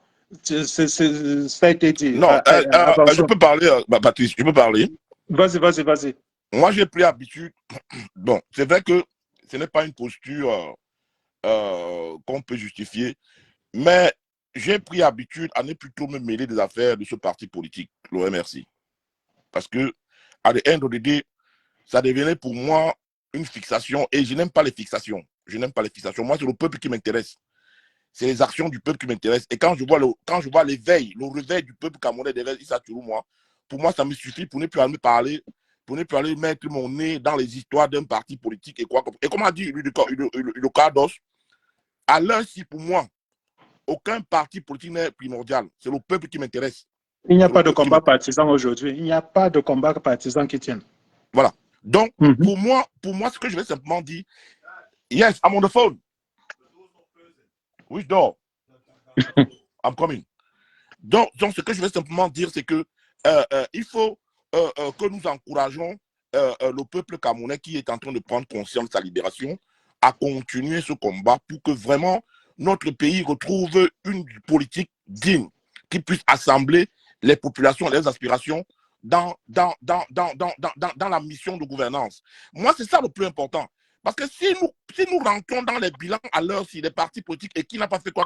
ça a été dit. Non, je peux parler, Patrice, je peux parler. Vas-y. Moi, j'ai pris habitude. Bon, c'est vrai que ce n'est pas une posture qu'on peut justifier, mais j'ai pris habitude à ne plutôt me mêler des affaires de ce parti politique, le MRC. Parce que, à the end of the day, ça devenait pour moi une fixation et je n'aime pas les fixations. Moi, c'est le peuple qui m'intéresse. C'est les actions du peuple qui m'intéressent. Et quand je vois l'éveil, le réveil du peuple camerounais derrière Issa Chiroma, pour moi, ça me suffit pour ne plus aller me parler, pour ne plus aller mettre mon nez dans les histoires d'un parti politique et quoi. Et comme a dit le Cardos, à l'heure ci, pour moi, aucun parti politique n'est primordial. C'est le peuple qui m'intéresse. Il n'y a pas de combat partisan aujourd'hui. Il n'y a pas de combat partisan qui tienne. Voilà. Donc, pour moi, ce que je vais simplement dire, yes, I'm on the phone. Which door? I'm coming. Donc, ce que je vais simplement dire, c'est que il faut que nous encourageons le peuple camerounais qui est en train de prendre conscience de sa libération à continuer ce combat pour que vraiment notre pays retrouve une politique digne qui puisse assembler les populations, les aspirations dans la mission de gouvernance. Moi, c'est ça le plus important. Parce que si nous rentrons dans les bilans à l'heure si les partis politiques et qui n'a pas fait quoi,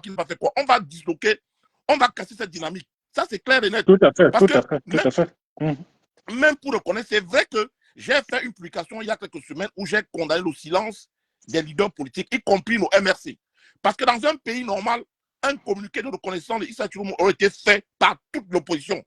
on va disloquer, on va casser cette dynamique. Ça, c'est clair et net. Tout à fait. Même pour reconnaître, c'est vrai que j'ai fait une publication il y a quelques semaines où j'ai condamné le silence des leaders politiques, y compris nos MRC. Parce que dans un pays normal, un communiqué de reconnaissance de Issa Chiroma aurait été fait par toute l'opposition,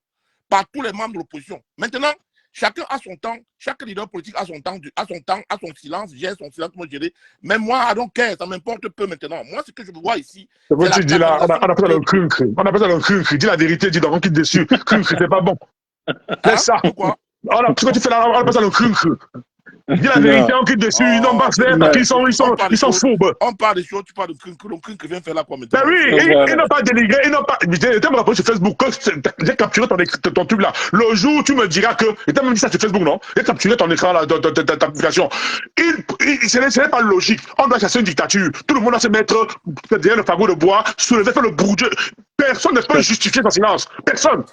par tous les membres de l'opposition. Maintenant, chacun a son temps, chaque leader politique a son temps, a son silence, j'ai son silence, moi je dis. Mais moi, I don't care, ça m'importe peu maintenant. Moi, ce que je vois ici. C'est bon, tu dis là, on appelle ça le cruncre. On appelle ça le cruncre. Dis la vérité, dis donc, on quitte dessus. Cruncre, c'est pas bon. C'est ça. Pourquoi? Ce que tu fais là, on appelle ça le cruncre. Dis la vérité, on quitte dessus, ils n'ont pas fait, parce qu'ils sont fourbes. On parle des choses, tu parles de cruncre, le cruncre vient faire là quoi maintenant? Ben oui, ils n'ont pas dénigré, ils n'ont pas. J'étais me rappeler sur Facebook, j'ai capturé ton truc là. Le jour où tu me diras que. J'étais même dit ça sur Facebook, non? J'ai capturé ton écran là, ta publication. Ce n'est pas logique. On doit chasser une dictature. Tout le monde doit se mettre derrière le fagot de bois, soulever, faire le bourdieu. Personne ne peut justifier son silence. Personne.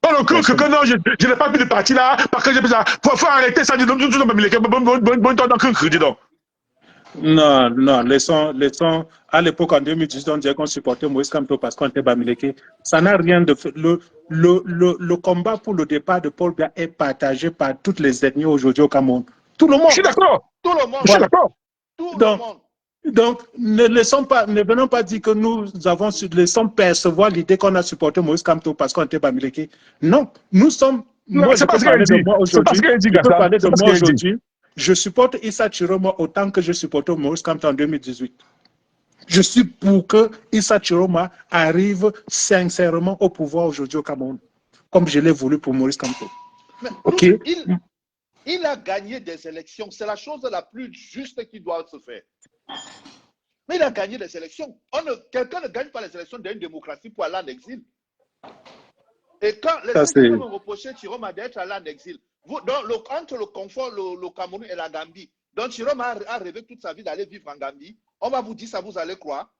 Non, le coup que non, je n'ai pas pu de parti là, parce que j'ai ça. Faut arrêter ça, dis donc, Non, laissons. À l'époque, en 2018, on disait qu'on supportait Moïse Kamto parce qu'on était Bamileke. Ça n'a rien de fait. Le combat pour le départ de Paul Biya est partagé par toutes les ethnies aujourd'hui au Cameroun. Tout le monde. Je suis d'accord. Tout le monde. Je suis d'accord. Tout le monde. Donc, ne venons pas dire que laissons percevoir l'idée qu'on a supporté Moïse Kamto parce qu'on était Bamileke. Non, nous sommes. Non, c'est pas ce qu'elle dit. C'est pas ce qu'elle dit, je peux parler de moi aujourd'hui. Je supporte Issa Chiroma autant que je supporte Moïse Kamto en 2018. Je suis pour que Issa Chiroma arrive sincèrement au pouvoir aujourd'hui au Cameroun, comme je l'ai voulu pour Moïse Kamto. Ok. Il a gagné des élections. C'est la chose la plus juste qui doit se faire. Mais il a gagné des élections. Quelqu'un ne gagne pas les élections d'une démocratie pour aller en exil. Et quand les gens qui vont reprocher Chiroma d'être allé en exil, entre le confort, le Cameroun et la Gambie, donc Chiroma a rêvé toute sa vie d'aller vivre en Gambie, on va vous dire ça, vous allez croire.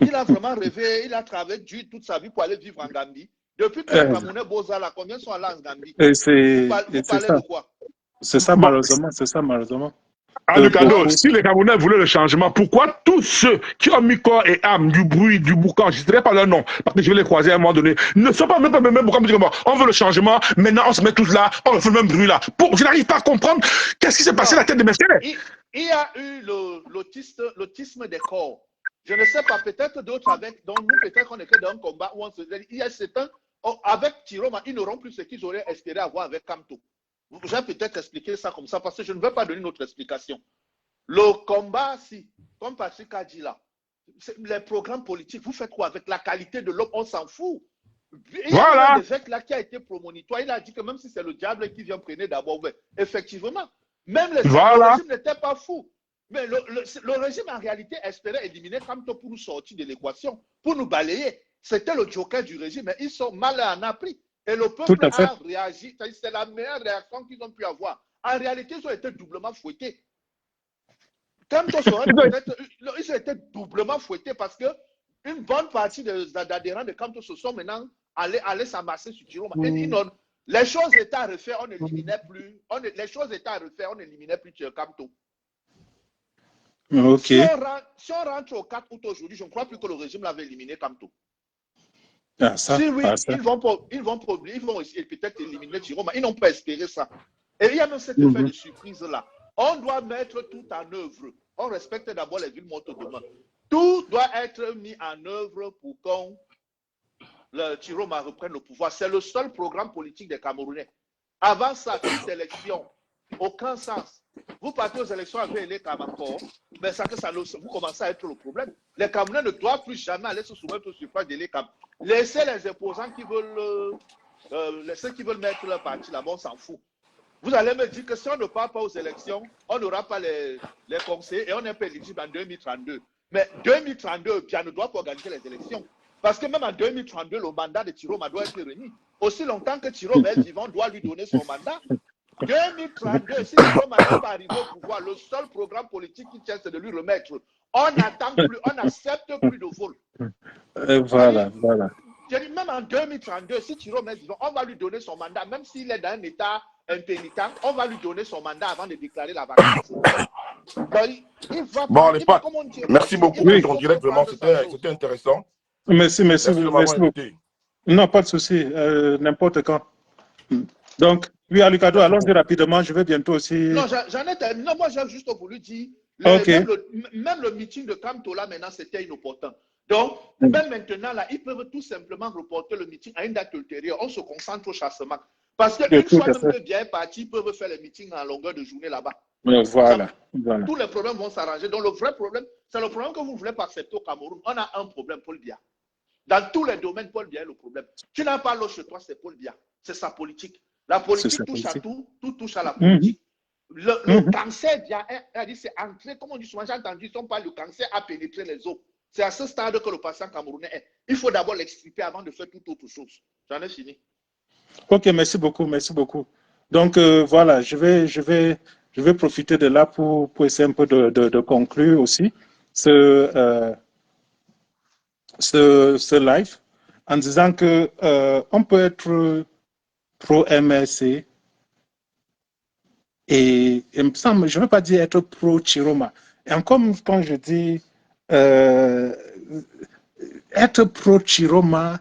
Il a vraiment rêvé, il a travaillé dur toute sa vie pour aller vivre en Gambie. Depuis que les Camerounais Bozala, combien sont allés en Gambie? Vous parlez de quoi? C'est ça, malheureusement. C'est ça, malheureusement. Lucado, si les Camerounais voulaient le changement, pourquoi tous ceux qui ont mis corps et âme, du bruit, du boucan, je ne dirais pas leur nom, parce que je vais les croiser à un moment donné, ne sont pas même pourquoi me dire on veut le changement, maintenant on se met tous là, on fait le même bruit là. Je n'arrive pas à comprendre qu'est-ce qui s'est passé à la tête de Mesquele. Il y a eu l'autisme des corps. Je ne sais pas, peut-être d'autres avec, donc nous peut-être qu'on était dans un combat où on se dit, il y a certains, avec Chiroma, ils n'auront plus ce qu'ils auraient espéré avoir avec Kamto. J'ai peut-être expliqué ça comme ça parce que je ne veux pas donner notre explication. Le combat, si, comme Patrick a dit là, les programmes politiques, vous faites quoi avec la qualité de l'homme? On s'en fout. Il y a un évêque là qui a été promonitoire. Il a dit que même si c'est le diable qui vient prendre d'abord, effectivement, même le régime n'était pas fou. Mais le régime en réalité espérait éliminer Kamto pour nous sortir de l'équation, pour nous balayer. C'était le joker du régime, mais ils sont mal en appris. Et le peuple a réagi. C'est la meilleure réaction qu'ils ont pu avoir. En réalité, ils ont été doublement fouettés. Ils ont été doublement fouettés parce qu'une bonne partie des adhérents de Kamto se sont maintenant allés s'amasser sur Chiroma. Les choses étaient à refaire, on n'éliminait plus. Les choses étaient à refaire, on n'éliminait plus Kamto. Okay. Si on rentre au 4 août aujourd'hui, je ne crois plus que le régime l'avait éliminé Kamto. Si oui, ils vont peut-être éliminer Chiroma. Ils n'ont pas espéré ça. Et il y a même cet effet de surprise-là. On doit mettre tout en œuvre. On respecte d'abord les villes mortes demain. Tout doit être mis en œuvre pour qu'on le Chiroma reprenne le pouvoir. C'est le seul programme politique des Camerounais. Avant ça, toute élection, aucun sens. Vous partez aux élections avec les Camerounais, mais vous commencez à être le problème. Les Camerounais ne doivent plus jamais aller se soumettre au suffrage de l'ECAM. Laissez les opposants qui veulent mettre leur parti là-bas, on s'en fout. Vous allez me dire que si on ne part pas aux élections, on n'aura pas les conseils et on n'est pas éligible en 2032. Mais 2032, bien ne doit pas organiser les élections. Parce que même en 2032, le mandat de Chiroma doit être remis. Aussi longtemps que Chiroma est vivant, doit lui donner son mandat. 2032, si Chiroma n'est pas arrivé au pouvoir, le seul programme politique qui tient, c'est de lui remettre. On n'attend plus, on n'accepte plus de vol. Voilà. Je dis, même en 2032, si Chiroma est vivant, on va lui donner son mandat, même s'il est dans un état impénitent, on va lui donner son mandat avant de déclarer la vacance. Bon, les potes, merci beaucoup pour ton direct, vraiment, c'était intéressant. Merci beaucoup. Non, pas de souci, n'importe quand. Donc, oui, Alucado, allons-y rapidement, je vais bientôt aussi... Non, j'en ai terminé. Non, moi, j'ai juste voulu dire, même le meeting de Kamto, là, maintenant, c'était inopportun. Donc, même maintenant, là, ils peuvent tout simplement reporter le meeting à une date ultérieure. On se concentre au chassement. Parce qu'une fois même que bien parti, ils peuvent faire les meetings en longueur de journée là-bas. Voilà. Tous les problèmes vont s'arranger. Donc, le vrai problème, c'est le problème que vous ne voulez pas accepter au Cameroun. On a un problème, Paul Biya. Dans tous les domaines, Paul Biya est le problème. Tu n'as pas l'eau chez toi, c'est Paul Biya. C'est sa politique. La politique touche à tout touche à la politique. Le cancer, c'est entré, comme on dit souvent, j'ai entendu, le cancer a pénétré les os. C'est à ce stade que le patient camerounais est. Il faut d'abord l'extirper avant de faire toute autre chose. J'en ai fini. Ok, merci beaucoup. Donc, voilà, je vais profiter de là pour essayer un peu de conclure aussi ce live en disant que on peut être pro-MRC et il me semble, je ne veux pas dire être pro-Chiroma. Et comme quand je dis être pro-Chiroma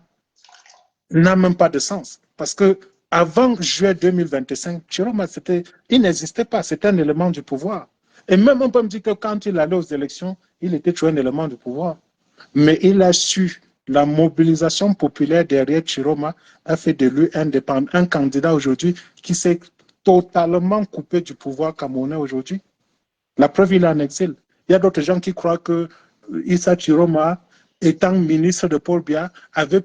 n'a même pas de sens. Parce que avant juillet 2025, Chiroma, il n'existait pas, c'était un élément du pouvoir. Et même on peut me dire que quand il allait aux élections, il était toujours un élément du pouvoir. Mais il a su, la mobilisation populaire derrière Chiroma a fait de lui un candidat aujourd'hui qui s'est totalement coupé du pouvoir camerounais aujourd'hui. La preuve, il est en exil. Il y a d'autres gens qui croient que Issa Chiroma, étant ministre de Paul Biya, avait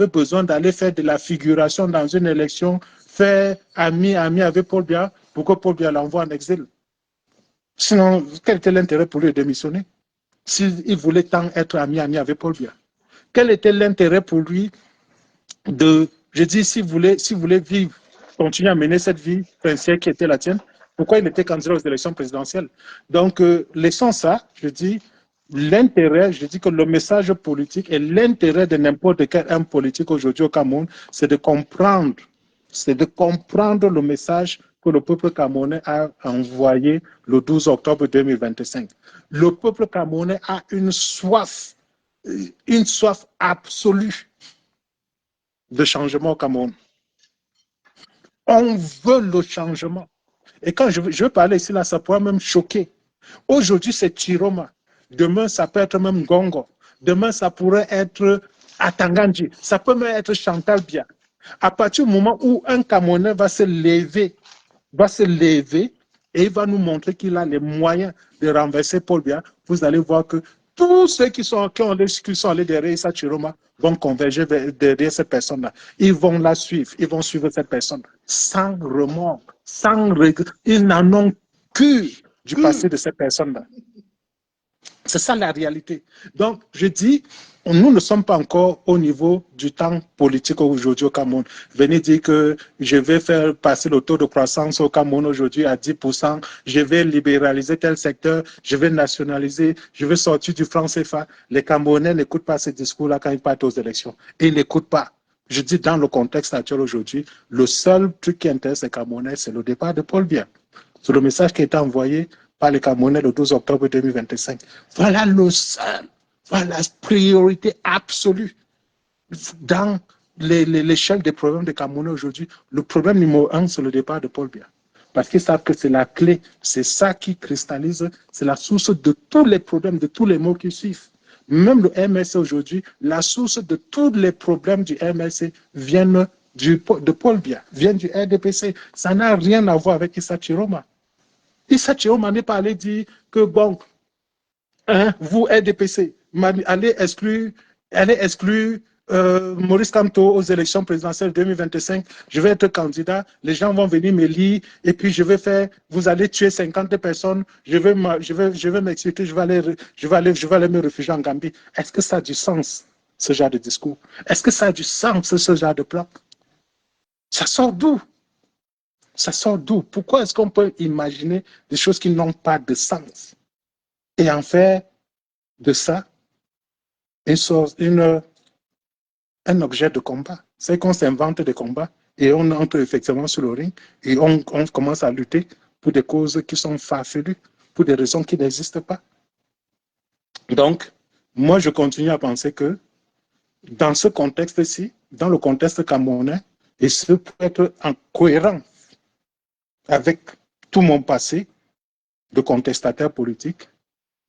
besoin d'aller faire de la figuration dans une élection, faire ami avec Paul Biya pour que Paul Biya l'envoie en exil. Sinon, quel était l'intérêt pour lui de démissionner? S'il voulait tant être ami avec Paul Biya. Quel était l'intérêt pour lui s'il voulait vivre, continuer à mener cette vie princière qui était la tienne, pourquoi il était candidat aux élections présidentielles? Donc, laissons ça, je dis, l'intérêt, je dis que le message politique et l'intérêt de n'importe quel homme politique aujourd'hui au Cameroun, c'est de comprendre le message que le peuple camerounais a envoyé le 12 octobre 2025. Le peuple camerounais a une soif absolue de changement au Cameroun. On veut le changement. Et quand je veux parler ici, là, ça pourrait même choquer. Aujourd'hui, c'est Chiroma. Demain, ça peut être même Gongo. Demain, ça pourrait être Atanganji. Ça peut même être Chantal Bia. À partir du moment où un Camerounais va se lever et il va nous montrer qu'il a les moyens de renverser Paul Biya, vous allez voir que tous ceux qui sont allés derrière Issa Chiroma vont converger derrière cette personne-là. Ils vont la suivre, ils vont suivre cette personne sans remords, sans regret. Ils n'en ont que du passé de cette personne-là. C'est ça la réalité. Donc, je dis, nous ne sommes pas encore au niveau du temps politique aujourd'hui au Cameroun. Venez dire que je vais faire passer le taux de croissance au Cameroun aujourd'hui à 10%, je vais libéraliser tel secteur, je vais nationaliser, je vais sortir du franc CFA. Les Camerounais n'écoutent pas ce discours-là quand ils partent aux élections. Ils n'écoutent pas. Je dis, dans le contexte actuel aujourd'hui, le seul truc qui intéresse les Camerounais, c'est le départ de Paul Biya. C'est le message qui a été envoyé par les Camerounais le 12 octobre 2025. Voilà la priorité absolue dans l'échelle des problèmes des Camerounais aujourd'hui. Le problème numéro 1, c'est le départ de Paul Biya. Parce qu'ils savent que c'est la clé, c'est ça qui cristallise, c'est la source de tous les problèmes, de tous les maux qui suivent. Même le MLC aujourd'hui, la source de tous les problèmes du MLC viennent de Paul Biya, viennent du RDPC. Ça n'a rien à voir avec Issa Chiroma. Issa Chiroma n'est pas allé dire que, bon, vous, RDPC, allez exclure Maurice Kamto aux élections présidentielles 2025, je vais être candidat, les gens vont venir me lire, et puis vous allez tuer 50 personnes, je vais m'expliquer, je vais aller me réfugier en Gambie. Est-ce que ça a du sens, ce genre de discours? Est-ce que ça a du sens, ce genre de plan? Ça sort d'où? Ça sort d'où? Pourquoi est-ce qu'on peut imaginer des choses qui n'ont pas de sens et en faire de ça un objet de combat? C'est qu'on s'invente des combats et on entre effectivement sur le ring et on commence à lutter pour des causes qui sont farfelues, pour des raisons qui n'existent pas. Donc, moi, je continue à penser que dans ce contexte-ci, dans le contexte camerounais, et ce peut être en cohérence avec tout mon passé de contestataire politique,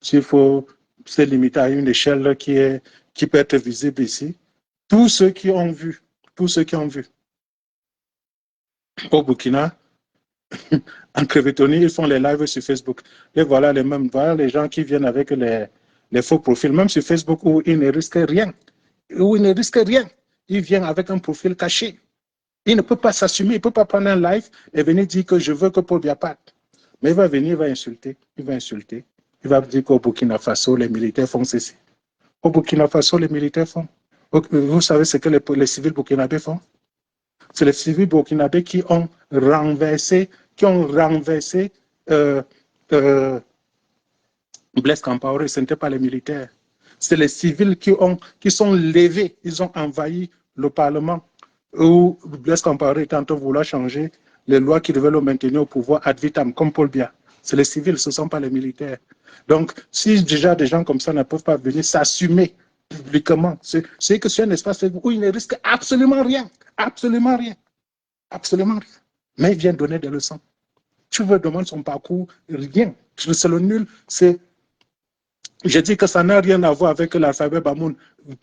s'il faut se limiter à une échelle qui peut être visible ici, tous ceux qui ont vu au Burkina, en Crevetoni, ils font les lives sur Facebook. Et voilà les gens qui viennent avec les faux profils, même sur Facebook où ils ne risquent rien. Ils viennent avec un profil caché. Il ne peut pas s'assumer, il ne peut pas prendre un live et venir dire que je veux que Paul Biya parte. Mais il va venir, il va insulter. Il va dire qu'au Burkina Faso, les militaires font ceci. Au Burkina Faso, les militaires font. Vous savez ce que les civils burkinabés font? C'est les civils burkinabés qui ont renversé Blaise Compaoré. Ce n'était pas les militaires. C'est les civils qui sont levés, ils ont envahi le Parlement où Blaise Compaoré est en train de vouloir changer les lois qui devaient le maintenir au pouvoir ad vitam, comme Paul Biya. C'est les civils, ce ne sont pas les militaires. Donc, si déjà des gens comme ça ne peuvent pas venir s'assumer publiquement, c'est que c'est un espace où ils ne risquent absolument rien. Mais ils viennent donner des leçons. Tu veux demander son parcours, rien. C'est le nul, je dis que ça n'a rien à voir avec l'alphabet Bamoun.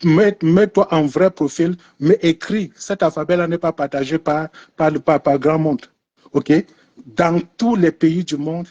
Mets-toi en vrai profil, mais écris. Cet alphabet-là n'est pas partagé par grand monde. OK? Dans tous les pays du monde,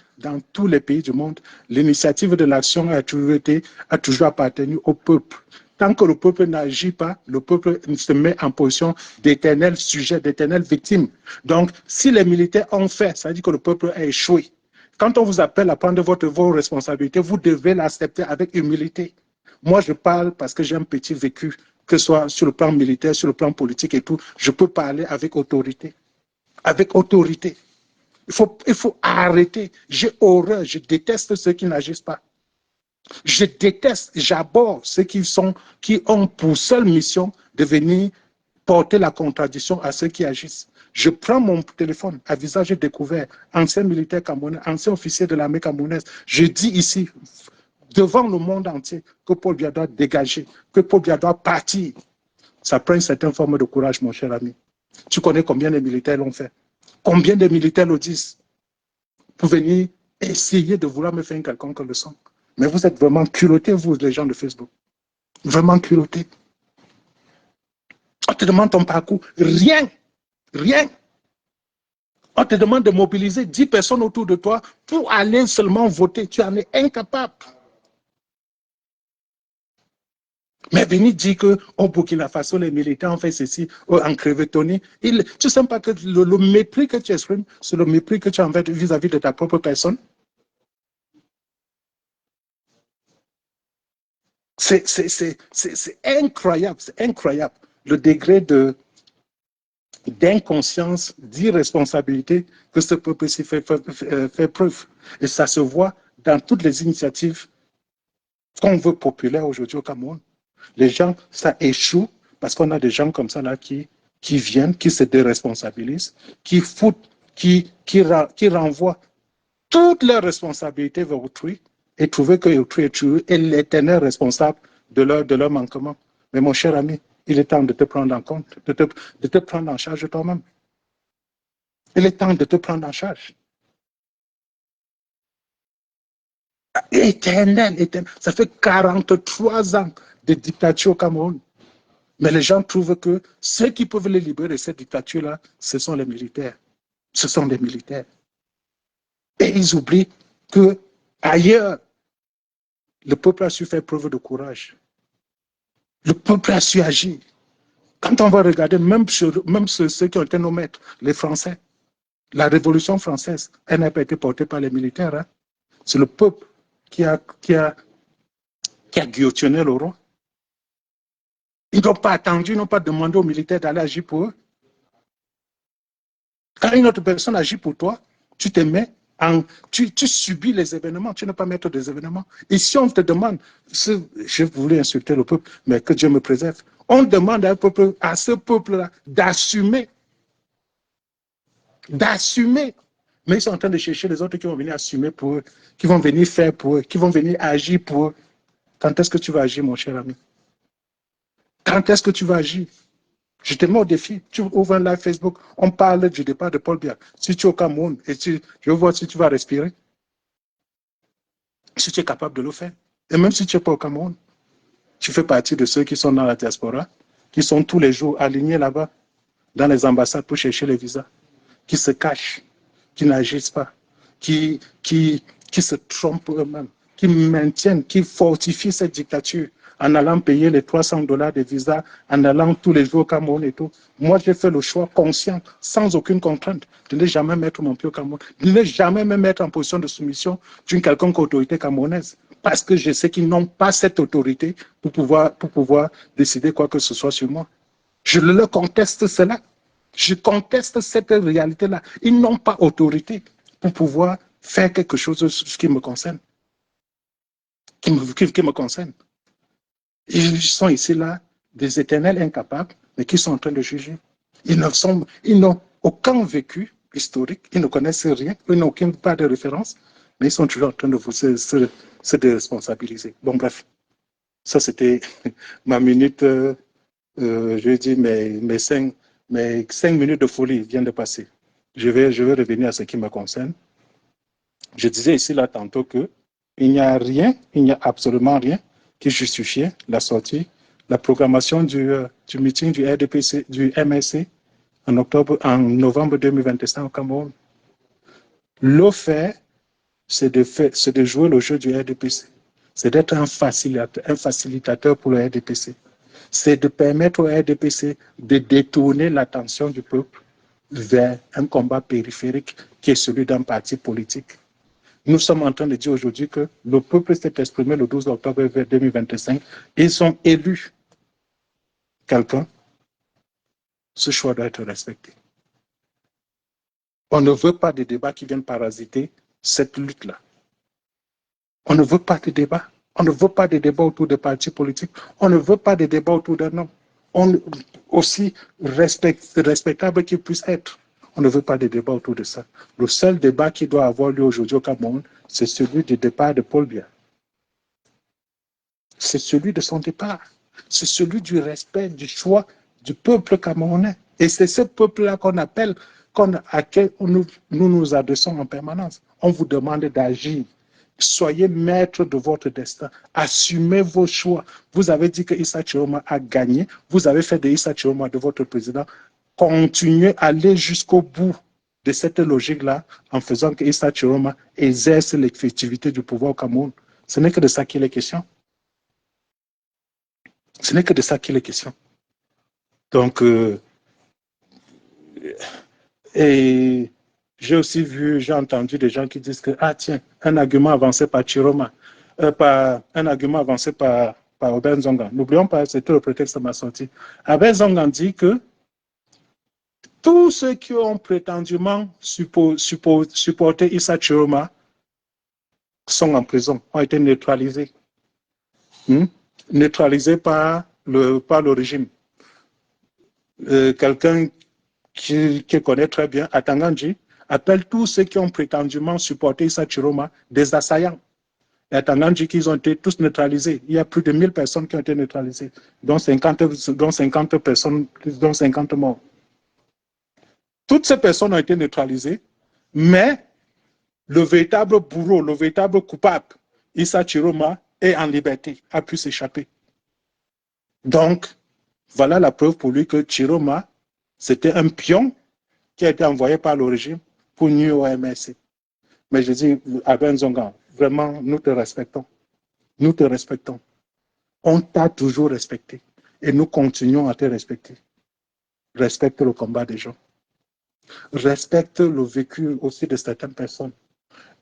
l'initiative de l'action a toujours appartenu au peuple. Tant que le peuple n'agit pas, le peuple se met en position d'éternel sujet, d'éternelle victime. Donc, si les militaires ont fait, ça veut dire que le peuple a échoué. Quand on vous appelle à prendre vos responsabilités, vous devez l'accepter avec humilité. Moi, je parle parce que j'ai un petit vécu, que ce soit sur le plan militaire, sur le plan politique et tout. Je peux parler avec autorité. Il faut arrêter. J'ai horreur, je déteste ceux qui n'agissent pas. Je déteste, j'abhorre ceux qui ont pour seule mission de venir porter la contradiction à ceux qui agissent. Je prends mon téléphone à visage découvert, ancien militaire camerounais, ancien officier de l'armée camerounaise. Je dis ici, devant le monde entier, que Paul Biya doit dégager, que Paul Biya doit partir. Ça prend une certaine forme de courage, mon cher ami. Tu connais combien de militaires l'ont fait? Combien de militaires le disent? Pour venir essayer de vouloir me faire une quelconque leçon. Mais vous êtes vraiment culottés, vous, les gens de Facebook. Vraiment culottés. On te demande ton parcours. Rien. Rien. On te demande de mobiliser 10 personnes autour de toi pour aller seulement voter. Tu en es incapable. Mais venir dire qu'au Burkina Faso, les militaires ont fait ceci, en Crevetoni, tu ne sais pas que le mépris que tu exprimes, c'est le mépris que tu as vis-à-vis de ta propre personne. C'est incroyable, c'est incroyable le degré d'inconscience, d'irresponsabilité que ce peuple ici fait preuve. Et ça se voit dans toutes les initiatives qu'on veut populaires aujourd'hui au Cameroun. Les gens, ça échoue parce qu'on a des gens comme ça là qui viennent, qui se déresponsabilisent, qui foutent, qui renvoient toutes leurs responsabilités vers autrui et trouver que autrui est l'éternel responsable de leur manquement. Mais mon cher ami, il est temps de te prendre en compte, de te prendre en charge toi-même. Il est temps de te prendre en charge. Éternel. Ça fait 43 ans de dictature au Cameroun. Mais les gens trouvent que ceux qui peuvent les libérer de cette dictature-là, ce sont les militaires. Ce sont les militaires. Et ils oublient que ailleurs, le peuple a su faire preuve de courage. Le peuple a su agir. Quand on va regarder, même ceux qui ont été nos maîtres, les Français, la Révolution française, elle n'a pas été portée par les militaires. Hein. C'est le peuple qui a guillotiné le roi. Ils n'ont pas attendu, ils n'ont pas demandé aux militaires d'aller agir pour eux. Quand une autre personne agit pour toi, tu te mets tu subis les événements, tu n'es pas maître des événements. Et si on te demande, je voulais insulter le peuple, mais que Dieu me préserve, on demande à ce peuple-là d'assumer. D'assumer. Mais ils sont en train de chercher les autres qui vont venir assumer pour eux, qui vont venir faire pour eux, qui vont venir agir pour eux. Quand est-ce que tu vas agir, mon cher ami? Quand est-ce que tu vas agir? Je te mets au défi. Tu ouvres un live Facebook, on parle du départ de Paul Biya. Si tu es au Cameroun, je veux voir si tu vas respirer. Si tu es capable de le faire. Et même si tu n'es pas au Cameroun, tu fais partie de ceux qui sont dans la diaspora, qui sont tous les jours alignés là-bas, dans les ambassades pour chercher les visas, qui se cachent, qui n'agissent pas, qui se trompent eux-mêmes, qui maintiennent, qui fortifient cette dictature en allant payer les $300 de visa, en allant tous les jours au Cameroun et tout. Moi, j'ai fait le choix conscient, sans aucune contrainte, de ne jamais mettre mon pied au Cameroun, de ne jamais me mettre en position de soumission d'une quelconque autorité camerounaise, parce que je sais qu'ils n'ont pas cette autorité pour pouvoir décider quoi que ce soit sur moi. Je leur conteste cela. Je conteste cette réalité-là. Ils n'ont pas autorité pour pouvoir faire quelque chose qui me concerne. Qui me concerne. Ils sont ici là, des éternels incapables, mais qui sont en train de juger. Ils n'ont aucun vécu historique, ils ne connaissent rien, ils n'ont aucune part de référence, mais ils sont toujours en train de se déresponsabiliser. Bon, bref, ça c'était ma minute, je dis mes 5 minutes de folie viennent de passer. Je vais revenir à ce qui me concerne. Je disais ici là tantôt qu'il n'y a absolument rien qui justifiait la sortie, la programmation du meeting du RDPC, du MSC en novembre 2025 au Cameroun. Le fait, c'est de jouer le jeu du RDPC. C'est d'être un facilitateur pour le RDPC. C'est de permettre au RDPC de détourner l'attention du peuple vers un combat périphérique qui est celui d'un parti politique. Nous sommes en train de dire aujourd'hui que le peuple s'est exprimé le 12 octobre 2025 et ils ont élu quelqu'un. Ce choix doit être respecté. On ne veut pas de débats qui viennent parasiter cette lutte-là. On ne veut pas de débats. On ne veut pas de débats autour des partis politiques. On ne veut pas de débats autour d'un homme. Aussi respectable qu'il puisse être. On ne veut pas de débat autour de ça. Le seul débat qui doit avoir lieu aujourd'hui au Cameroun, c'est celui du départ de Paul Biya. C'est celui de son départ. C'est celui du respect, du choix du peuple camerounais. Et c'est ce peuple-là qu'on appelle, à quel nous nous adressons en permanence. On vous demande d'agir. Soyez maître de votre destin. Assumez vos choix. Vous avez dit que Issa Chiroma a gagné. Vous avez fait de Issa Chiroma de votre président. Continuez à aller jusqu'au bout de cette logique-là en faisant que Issa Chiroma exerce l'effectivité du pouvoir au Cameroun. Ce n'est que de ça qu'il est question. Ce n'est que de ça qu'il est question. Donc, et j'ai aussi vu, j'ai entendu des gens qui disent que, ah tiens, un argument avancé par Chiroma, un argument avancé par Albert Nzonga. N'oublions pas, c'était le prétexte de ma sortie. Albert Nzonga dit que tous ceux qui ont prétendument supporté Issa Chiroma sont en prison, ont été neutralisés. Neutralisés par le régime. Quelqu'un qui connaît très bien, Atangandji, appelle tous ceux qui ont prétendument supporté Issa Chiroma des assaillants. Et Atangandji, qu'ils ont été tous neutralisés. Il y a plus de 1000 personnes qui ont été neutralisées, dont 50 personnes, dont 50 morts. Toutes ces personnes ont été neutralisées, mais le véritable bourreau, le véritable coupable, Issa Chiroma, est en liberté, a pu s'échapper. Donc, voilà la preuve pour lui que Chiroma, c'était un pion qui a été envoyé par le régime pour nuire au MRC. Mais je dis à Ben Nzonga, vraiment, nous te respectons. Nous te respectons. On t'a toujours respecté. Et nous continuons à te respecter. Respecte le combat des gens. Respecte le vécu aussi de certaines personnes.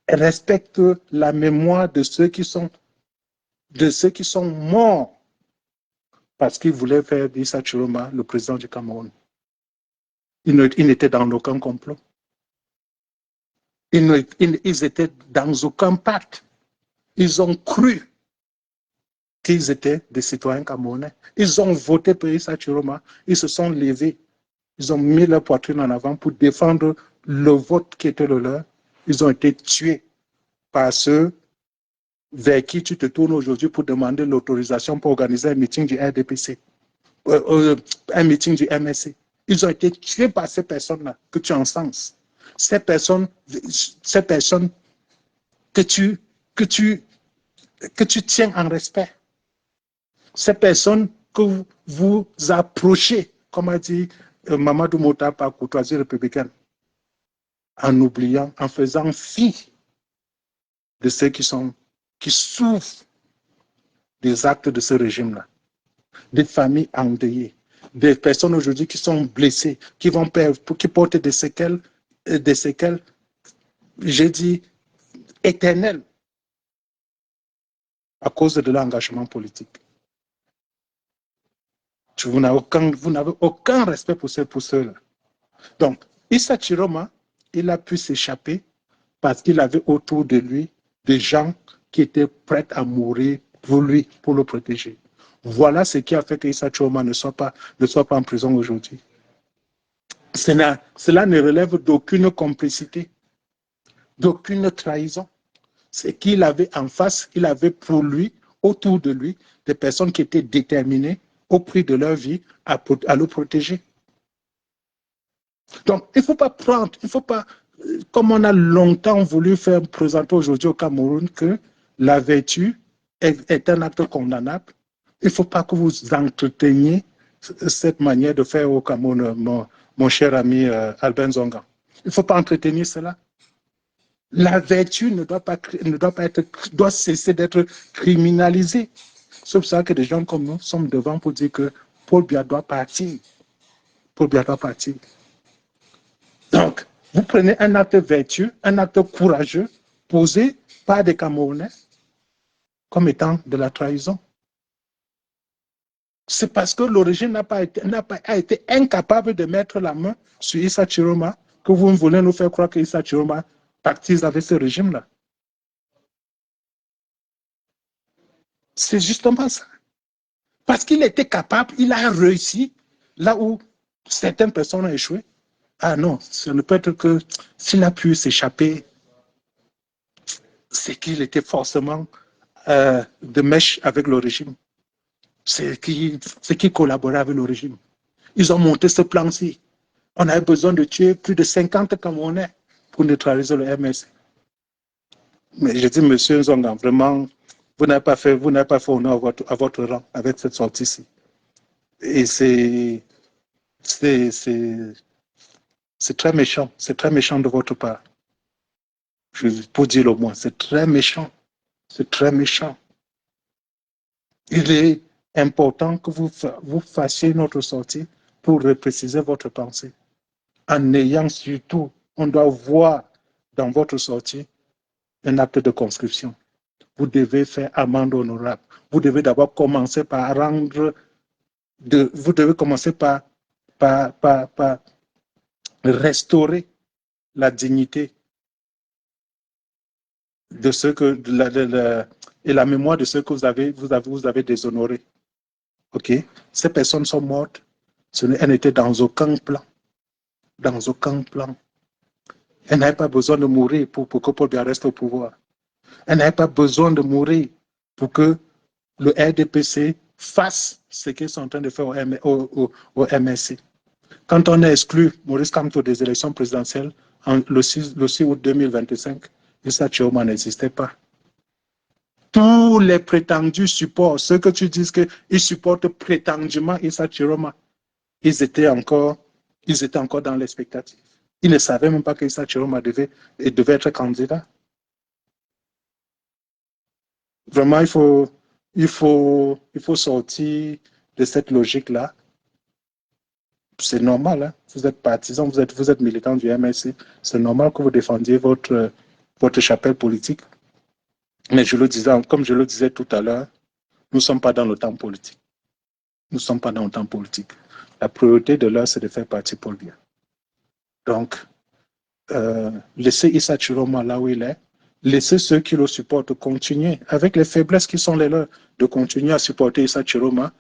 Et respecte la mémoire de ceux qui sont morts parce qu'ils voulaient faire d'Issa Chiroma le président du Cameroun. Ils n'étaient dans aucun complot. Ils étaient dans aucun pacte. Ils ont cru qu'ils étaient des citoyens camerounais. Ils ont voté pour Issa Chiroma. Ils se sont levés. Ils ont mis leur poitrine en avant pour défendre le vote qui était le leur. Ils ont été tués par ceux vers qui tu te tournes aujourd'hui pour demander l'autorisation pour organiser un meeting du RDPC, un meeting du MSC. Ils ont été tués par ces personnes-là que tu encenses. Ces personnes que tu tiens en respect. Ces personnes que vous approchez, comme a dit Mamadou Mota par courtoisie républicaine, en oubliant, en faisant fi de ceux qui souffrent des actes de ce régime-là, des familles endeuillées, des personnes aujourd'hui qui sont blessées, qui portent des séquelles, j'ai dit, éternelles, à cause de l'engagement politique. Vous n'avez aucun respect pour ceux-là. Donc, Issa Chiroma, il a pu s'échapper parce qu'il avait autour de lui des gens qui étaient prêts à mourir pour lui, pour le protéger. Voilà ce qui a fait que Issa Chiroma ne soit pas en prison aujourd'hui. Cela ne relève d'aucune complicité, d'aucune trahison. C'est qu'il avait en face, il avait pour lui, autour de lui, des personnes qui étaient déterminées au prix de leur vie à le protéger. Donc, il ne faut pas comme on a longtemps voulu faire présenter aujourd'hui au Cameroun que la vertu est un acte condamnable. Il ne faut pas que vous entreteniez cette manière de faire au Cameroun, mon cher ami Albert Nzonga. Il ne faut pas entretenir cela. La vertu doit cesser d'être criminalisée. C'est pour ça que des gens comme nous sommes devant pour dire que Paul Biya doit partir. Paul Biya doit partir. Donc, vous prenez un acte vertueux, un acte courageux, posé par des Camerounais comme étant de la trahison. C'est parce que l'origine a été incapable de mettre la main sur Issa Chiroma que vous voulez nous faire croire que Issa Chiroma pactise avec ce régime-là. C'est justement ça. Parce qu'il était capable, il a réussi là où certaines personnes ont échoué. Ah non, ça ne peut être que s'il a pu s'échapper, c'est qu'il était forcément de mèche avec le régime. C'est qu'il collaborait avec le régime. Ils ont monté ce plan-ci. On avait besoin de tuer plus de 50 Camerounais pour neutraliser le MSC. Mais je dis, monsieur Nzonga, vraiment, vous n'avez pas fait honneur à votre rang avec cette sortie-ci. Et c'est très méchant. C'est très méchant de votre part. Pour dire le moins, c'est très méchant. C'est très méchant. Il est important que vous fassiez notre sortie pour repréciser votre pensée. En ayant surtout, on doit voir dans votre sortie un acte de conscription. Vous devez faire amende honorable. Vous devez d'abord commencer par restaurer la dignité de ceux que et la mémoire de ceux que vous avez déshonorés. Ok? Ces personnes sont mortes. Elles n'étaient dans aucun plan. Dans aucun plan. Elles n'avaient pas besoin de mourir pour que Paul Biya reste au pouvoir. Elles n'avaient pas besoin de mourir pour que le RDPC fasse ce qu'ils sont en train de faire au MSC. Quand on a exclu Maurice Kamto des élections présidentielles le 6 août 2025, Issa Chiroma n'existait pas. Tous les prétendus supports, ceux que tu dis qu'ils supportent prétendument Issa Chiroma, ils étaient encore dans l'expectative. Ils ne savaient même pas que Issa Chiroma devait être candidat. Vraiment, il faut sortir de cette logique-là. C'est normal, hein? Vous êtes partisan, vous êtes militant du MSC. C'est normal que vous défendiez votre chapelle politique. Mais comme je le disais tout à l'heure, nous ne sommes pas dans le temps politique. Nous ne sommes pas dans le temps politique. La priorité de l'heure, c'est de faire partie Paul Biya. Donc, laissez Issa Chiroma là où il est. Laissez ceux qui le supportent continuer, avec les faiblesses qui sont les leurs, de continuer à supporter Issa Chiroma.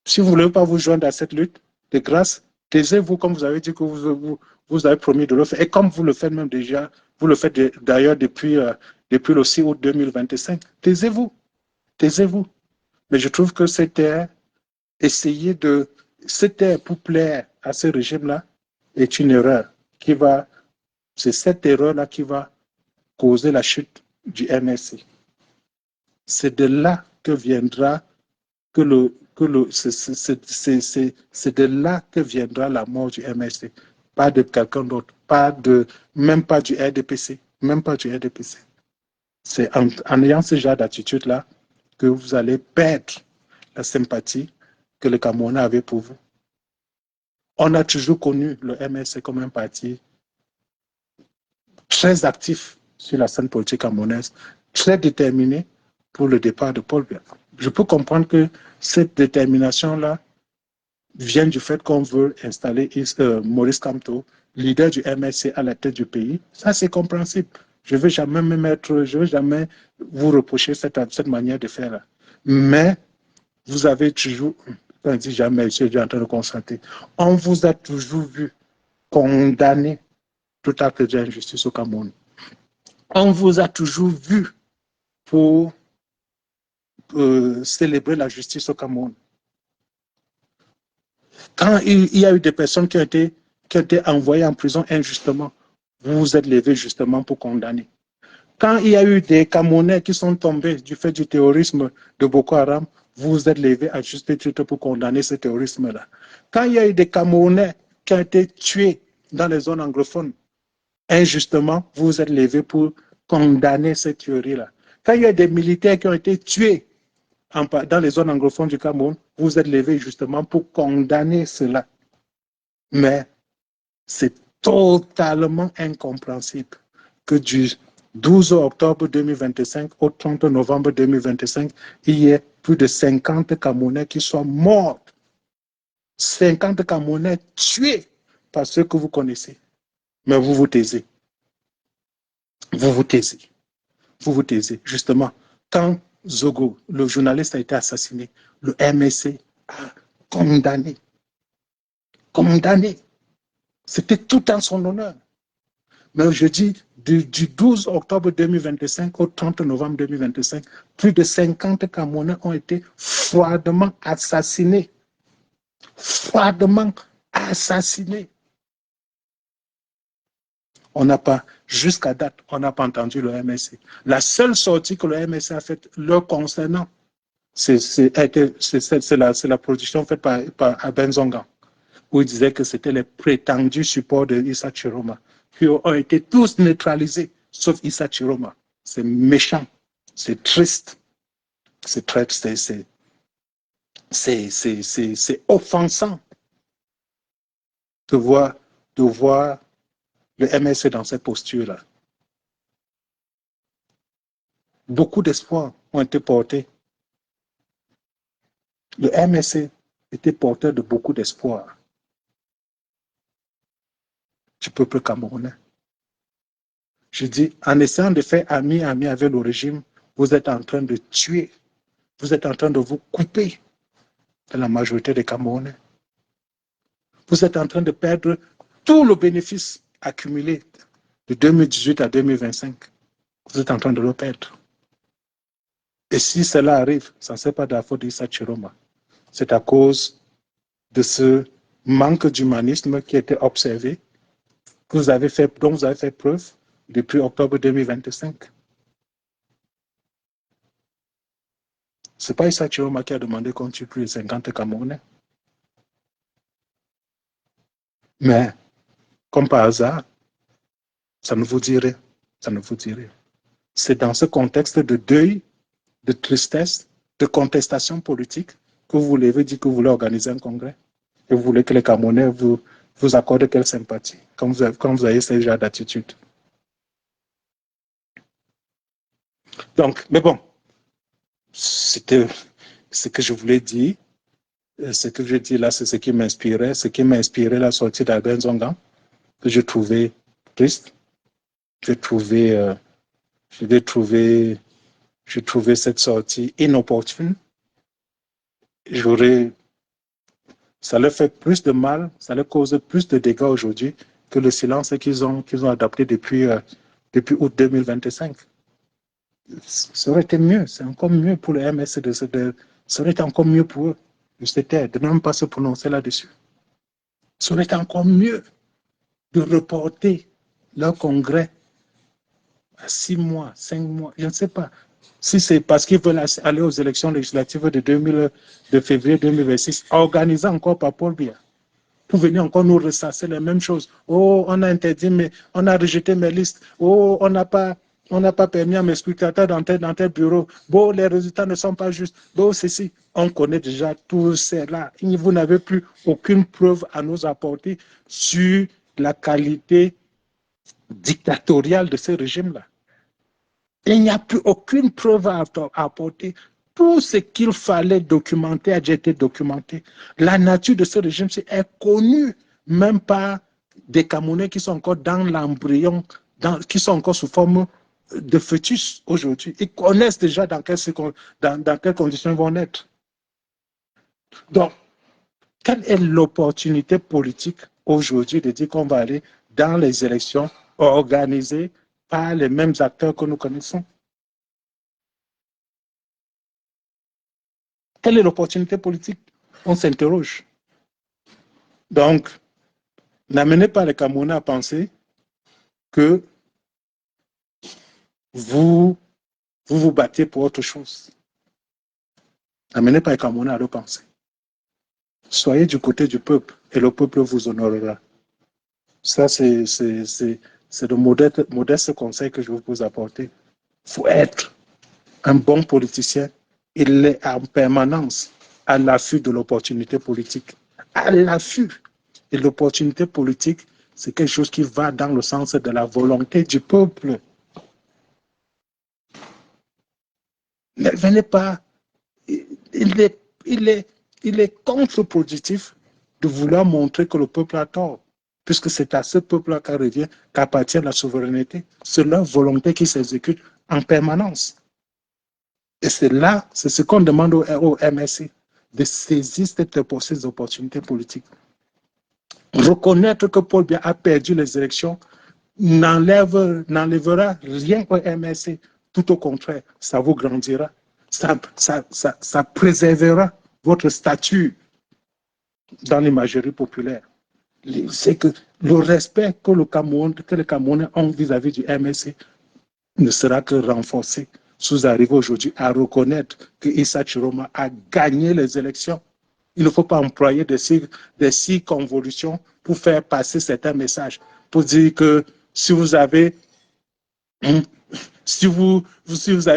Si vous ne voulez pas vous joindre à cette lutte, de grâce, taisez-vous comme vous avez dit que vous avez promis de le faire. Et comme vous le faites même déjà, vous le faites d'ailleurs depuis le 6 août 2025. Taisez-vous. Taisez-vous. Mais je trouve que c'était pour plaire à ce régime-là est une erreur c'est cette erreur-là qui va causer la chute du MSC. C'est de là que viendra c'est de là que viendra la mort du MSC, pas de quelqu'un d'autre, même pas du RDPC, même pas du RDPC. C'est en ayant ce genre d'attitude-là que vous allez perdre la sympathie que le Camerounais avait pour vous. On a toujours connu le MSC comme un parti très actif sur la scène politique camerounaise, très déterminé pour le départ de Paul Biya. Je peux comprendre que cette détermination-là vient du fait qu'on veut installer Maurice Kamto, leader du MSC, à la tête du pays. Ça, c'est compréhensible. Je ne vais jamais vous reprocher cette manière de faire là. Mais vous avez toujours, on dit jamais, je suis en train de constater, on vous a toujours vu condamner tout acte d'injustice au Cameroun. On vous a toujours vu pour célébrer la justice au Cameroun. Quand il y a eu des personnes qui ont été envoyées en prison injustement, vous vous êtes levé justement pour condamner. Quand il y a eu des Camerounais qui sont tombés du fait du terrorisme de Boko Haram, vous vous êtes levé à juste titre pour condamner ce terrorisme-là. Quand il y a eu des Camerounais qui ont été tués dans les zones anglophones, injustement, vous vous êtes levé pour condamner cette tuerie-là. Quand il y a des militaires qui ont été tués dans les zones anglophones du Cameroun, vous vous êtes levé justement pour condamner cela. Mais c'est totalement incompréhensible que du 12 octobre 2025 au 30 novembre 2025, il y ait plus de 50 Camerounais qui soient morts. 50 Camerounais tués par ceux que vous connaissez. Mais vous vous taisez. Vous vous taisez. Vous vous taisez. Justement, quand Zogo, le journaliste a été assassiné. Le MSC a condamné. Condamné. C'était tout en son honneur. Mais je dis, du 12 octobre 2025 au 30 novembre 2025, plus de 50 Camerounais ont été froidement assassinés. Froidement assassinés. On n'a pas, jusqu'à date, on n'a pas entendu le MSC. La seule sortie que le MSC a faite le concernant, c'est la production faite par Benzonga, où il disait que c'était les prétendus supports de Issa Chiroma, qui ont été tous neutralisés, sauf Issa Chiroma. C'est méchant, c'est triste, c'est offensant de voir le MSC dans cette posture-là. Beaucoup d'espoirs ont été portés. Le MSC était porteur de beaucoup d'espoir du peuple camerounais. Je dis, en essayant de faire ami avec le régime, vous êtes en train de tuer, vous êtes en train de vous couper de la majorité des Camerounais. Vous êtes en train de perdre tout le bénéfice accumulé de 2018 à 2025. Vous êtes en train de le perdre. Et si cela arrive, ça ne c'est pas de la faute d'Issa Chiroma. C'est à cause de ce manque d'humanisme qui a été observé, dont vous avez fait preuve depuis octobre 2025. Ce n'est pas Issa Chiroma qui a demandé qu'on tue plus de 50 Camerounais. Mais, comme par hasard, ça ne vous dirait. Ça ne vous dirait. C'est dans ce contexte de deuil, de tristesse, de contestation politique que vous l'avez dit que vous voulez organiser un congrès et vous voulez que les Camerounais vous accordent quelle sympathie quand vous avez ce genre d'attitude. Donc, mais bon, c'était ce que je voulais dire. Ce que je dis là, c'est ce qui m'inspirait. Ce qui m'a inspiré la sortie d'Albert Zongan, que je trouvais triste. Je trouvais cette sortie inopportune. Ça leur fait plus de mal, ça leur cause plus de dégâts aujourd'hui que le silence qu'ils ont adopté depuis août 2025. Ça aurait été mieux, c'est encore mieux pour le MS, ça aurait été encore mieux pour eux de ne même pas se prononcer là-dessus. Ça aurait été encore mieux de reporter leur congrès à 6 mois, 5 mois, je ne sais pas. Si c'est parce qu'ils veulent aller aux élections législatives de février 2026, organisées encore par Paul Biya, pour venir encore nous ressasser les mêmes choses. Oh, on a interdit, mais on a rejeté mes listes. Oh, on n'a pas permis à mes scrutateurs dans tel bureau. Bon, les résultats ne sont pas justes. Bon, ceci. On connaît déjà tout cela. Vous n'avez plus aucune preuve à nous apporter sur la qualité dictatoriale de ce régime-là. Il n'y a plus aucune preuve à apporter. Tout ce qu'il fallait documenter a déjà été documenté. La nature de ce régime est connue, même par des Camerounais qui sont encore dans l'embryon, qui sont encore sous forme de fœtus aujourd'hui. Ils connaissent déjà dans quelles conditions ils vont naître. Donc, quelle est l'opportunité politique aujourd'hui de dire qu'on va aller dans les élections organisées par les mêmes acteurs que nous connaissons? Quelle est l'opportunité politique? On s'interroge. Donc, n'amenez pas les Camerounais à penser que vous vous battez pour autre chose. N'amenez pas les Camerounais à le penser. Soyez du côté du peuple et le peuple vous honorera. Ça, c'est le modeste conseil que je vous peux apporter. Il faut être un bon politicien. Il est en permanence à l'affût de l'opportunité politique. À l'affût. Et l'opportunité politique, c'est quelque chose qui va dans le sens de la volonté du peuple. Ne venez pas. Il est contre-productif de vouloir montrer que le peuple a tort, puisque c'est à ce peuple-là qu'appartient la souveraineté. C'est leur volonté qui s'exécute en permanence. Et c'est là, c'est ce qu'on demande au MSC, de saisir ces opportunités politiques. Reconnaître que Paul Biya a perdu les élections n'enlèvera rien au MSC. Tout au contraire, ça vous grandira. Ça préservera votre statut dans l'imagerie populaire. C'est que le respect que les Camerounais ont vis-à-vis du MSC ne sera que renforcé. Vous arrivez aujourd'hui à reconnaître que Issa Chiroma a gagné les élections. Il ne faut pas employer des circonvolutions pour faire passer certains messages, pour dire que si vous avez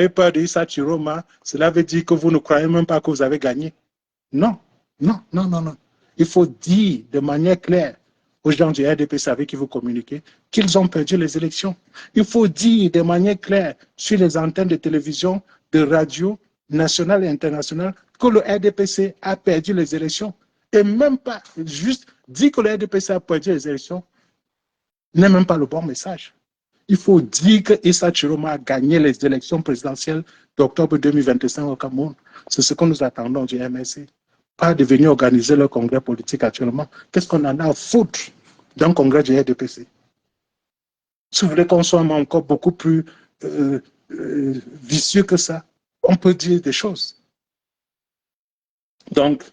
peur de Issa Chiroma, cela veut dire que vous ne croyez même pas que vous avez gagné. Non. Il faut dire de manière claire aux gens du RDPC avec qui vous communiquez qu'ils ont perdu les élections. Il faut dire de manière claire sur les antennes de télévision, de radio nationale et internationale que le RDPC a perdu les élections. Et même pas juste dire que le RDPC a perdu les élections n'est même pas le bon message. Il faut dire que Issa Chiroma a gagné les élections présidentielles d'octobre 2025 au Cameroun. C'est ce que nous attendons du MSC. Pas de venir organiser le congrès politique actuellement. Qu'est-ce qu'on en a à foutre d'un congrès du RDPC? Si vous voulez qu'on soit encore beaucoup plus vicieux que ça, on peut dire des choses. Donc,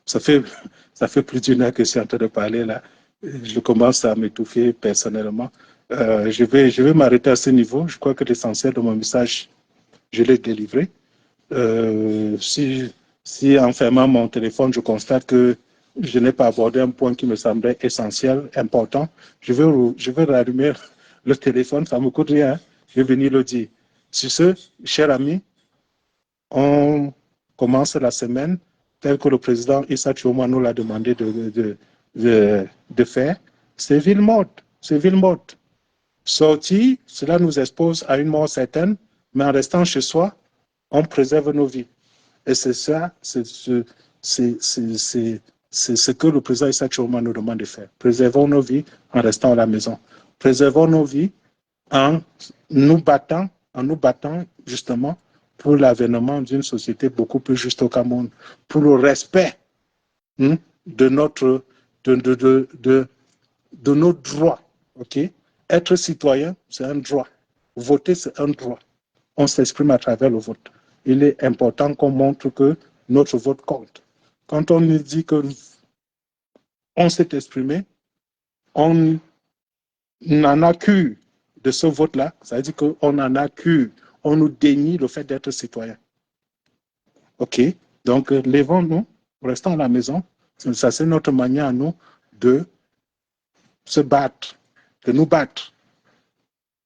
ça fait plus d'une heure que je suis en train de parler là. Je commence à m'étouffer personnellement. Je vais m'arrêter à ce niveau. Je crois que l'essentiel de mon message, je l'ai délivré. Si en fermant mon téléphone, je constate que je n'ai pas abordé un point qui me semblait essentiel, important, je vais rallumer le téléphone, ça ne me coûte rien, je vais venir le dire. Sur ce, chers amis, on commence la semaine tel que le président Issa Chiroma nous l'a demandé de faire. C'est ville morte. Sortir, cela nous expose à une mort certaine, mais en restant chez soi, on préserve nos vies. Et c'est ça, c'est ce que le président Issa Chiroma nous demande de faire. Préservons nos vies en restant à la maison. Préservons nos vies en nous battant justement pour l'avènement d'une société beaucoup plus juste au Cameroun, pour le respect de nos droits. Okay? Être citoyen, c'est un droit. Voter, c'est un droit. On s'exprime à travers le vote. Il est important qu'on montre que notre vote compte. Quand on nous dit qu'on s'est exprimé, on en a cure de ce vote-là, ça veut dire qu'on en a cure, on nous dénie le fait d'être citoyen. OK? Donc, levons-nous, restons à la maison. Ça, c'est notre manière à nous de se battre, de nous battre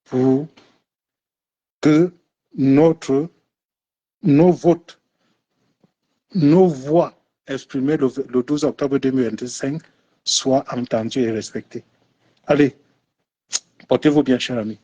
pour que nos votes, nos voix exprimées le 12 octobre 2025 soient entendues et respectées. Allez, portez-vous bien, chers amis.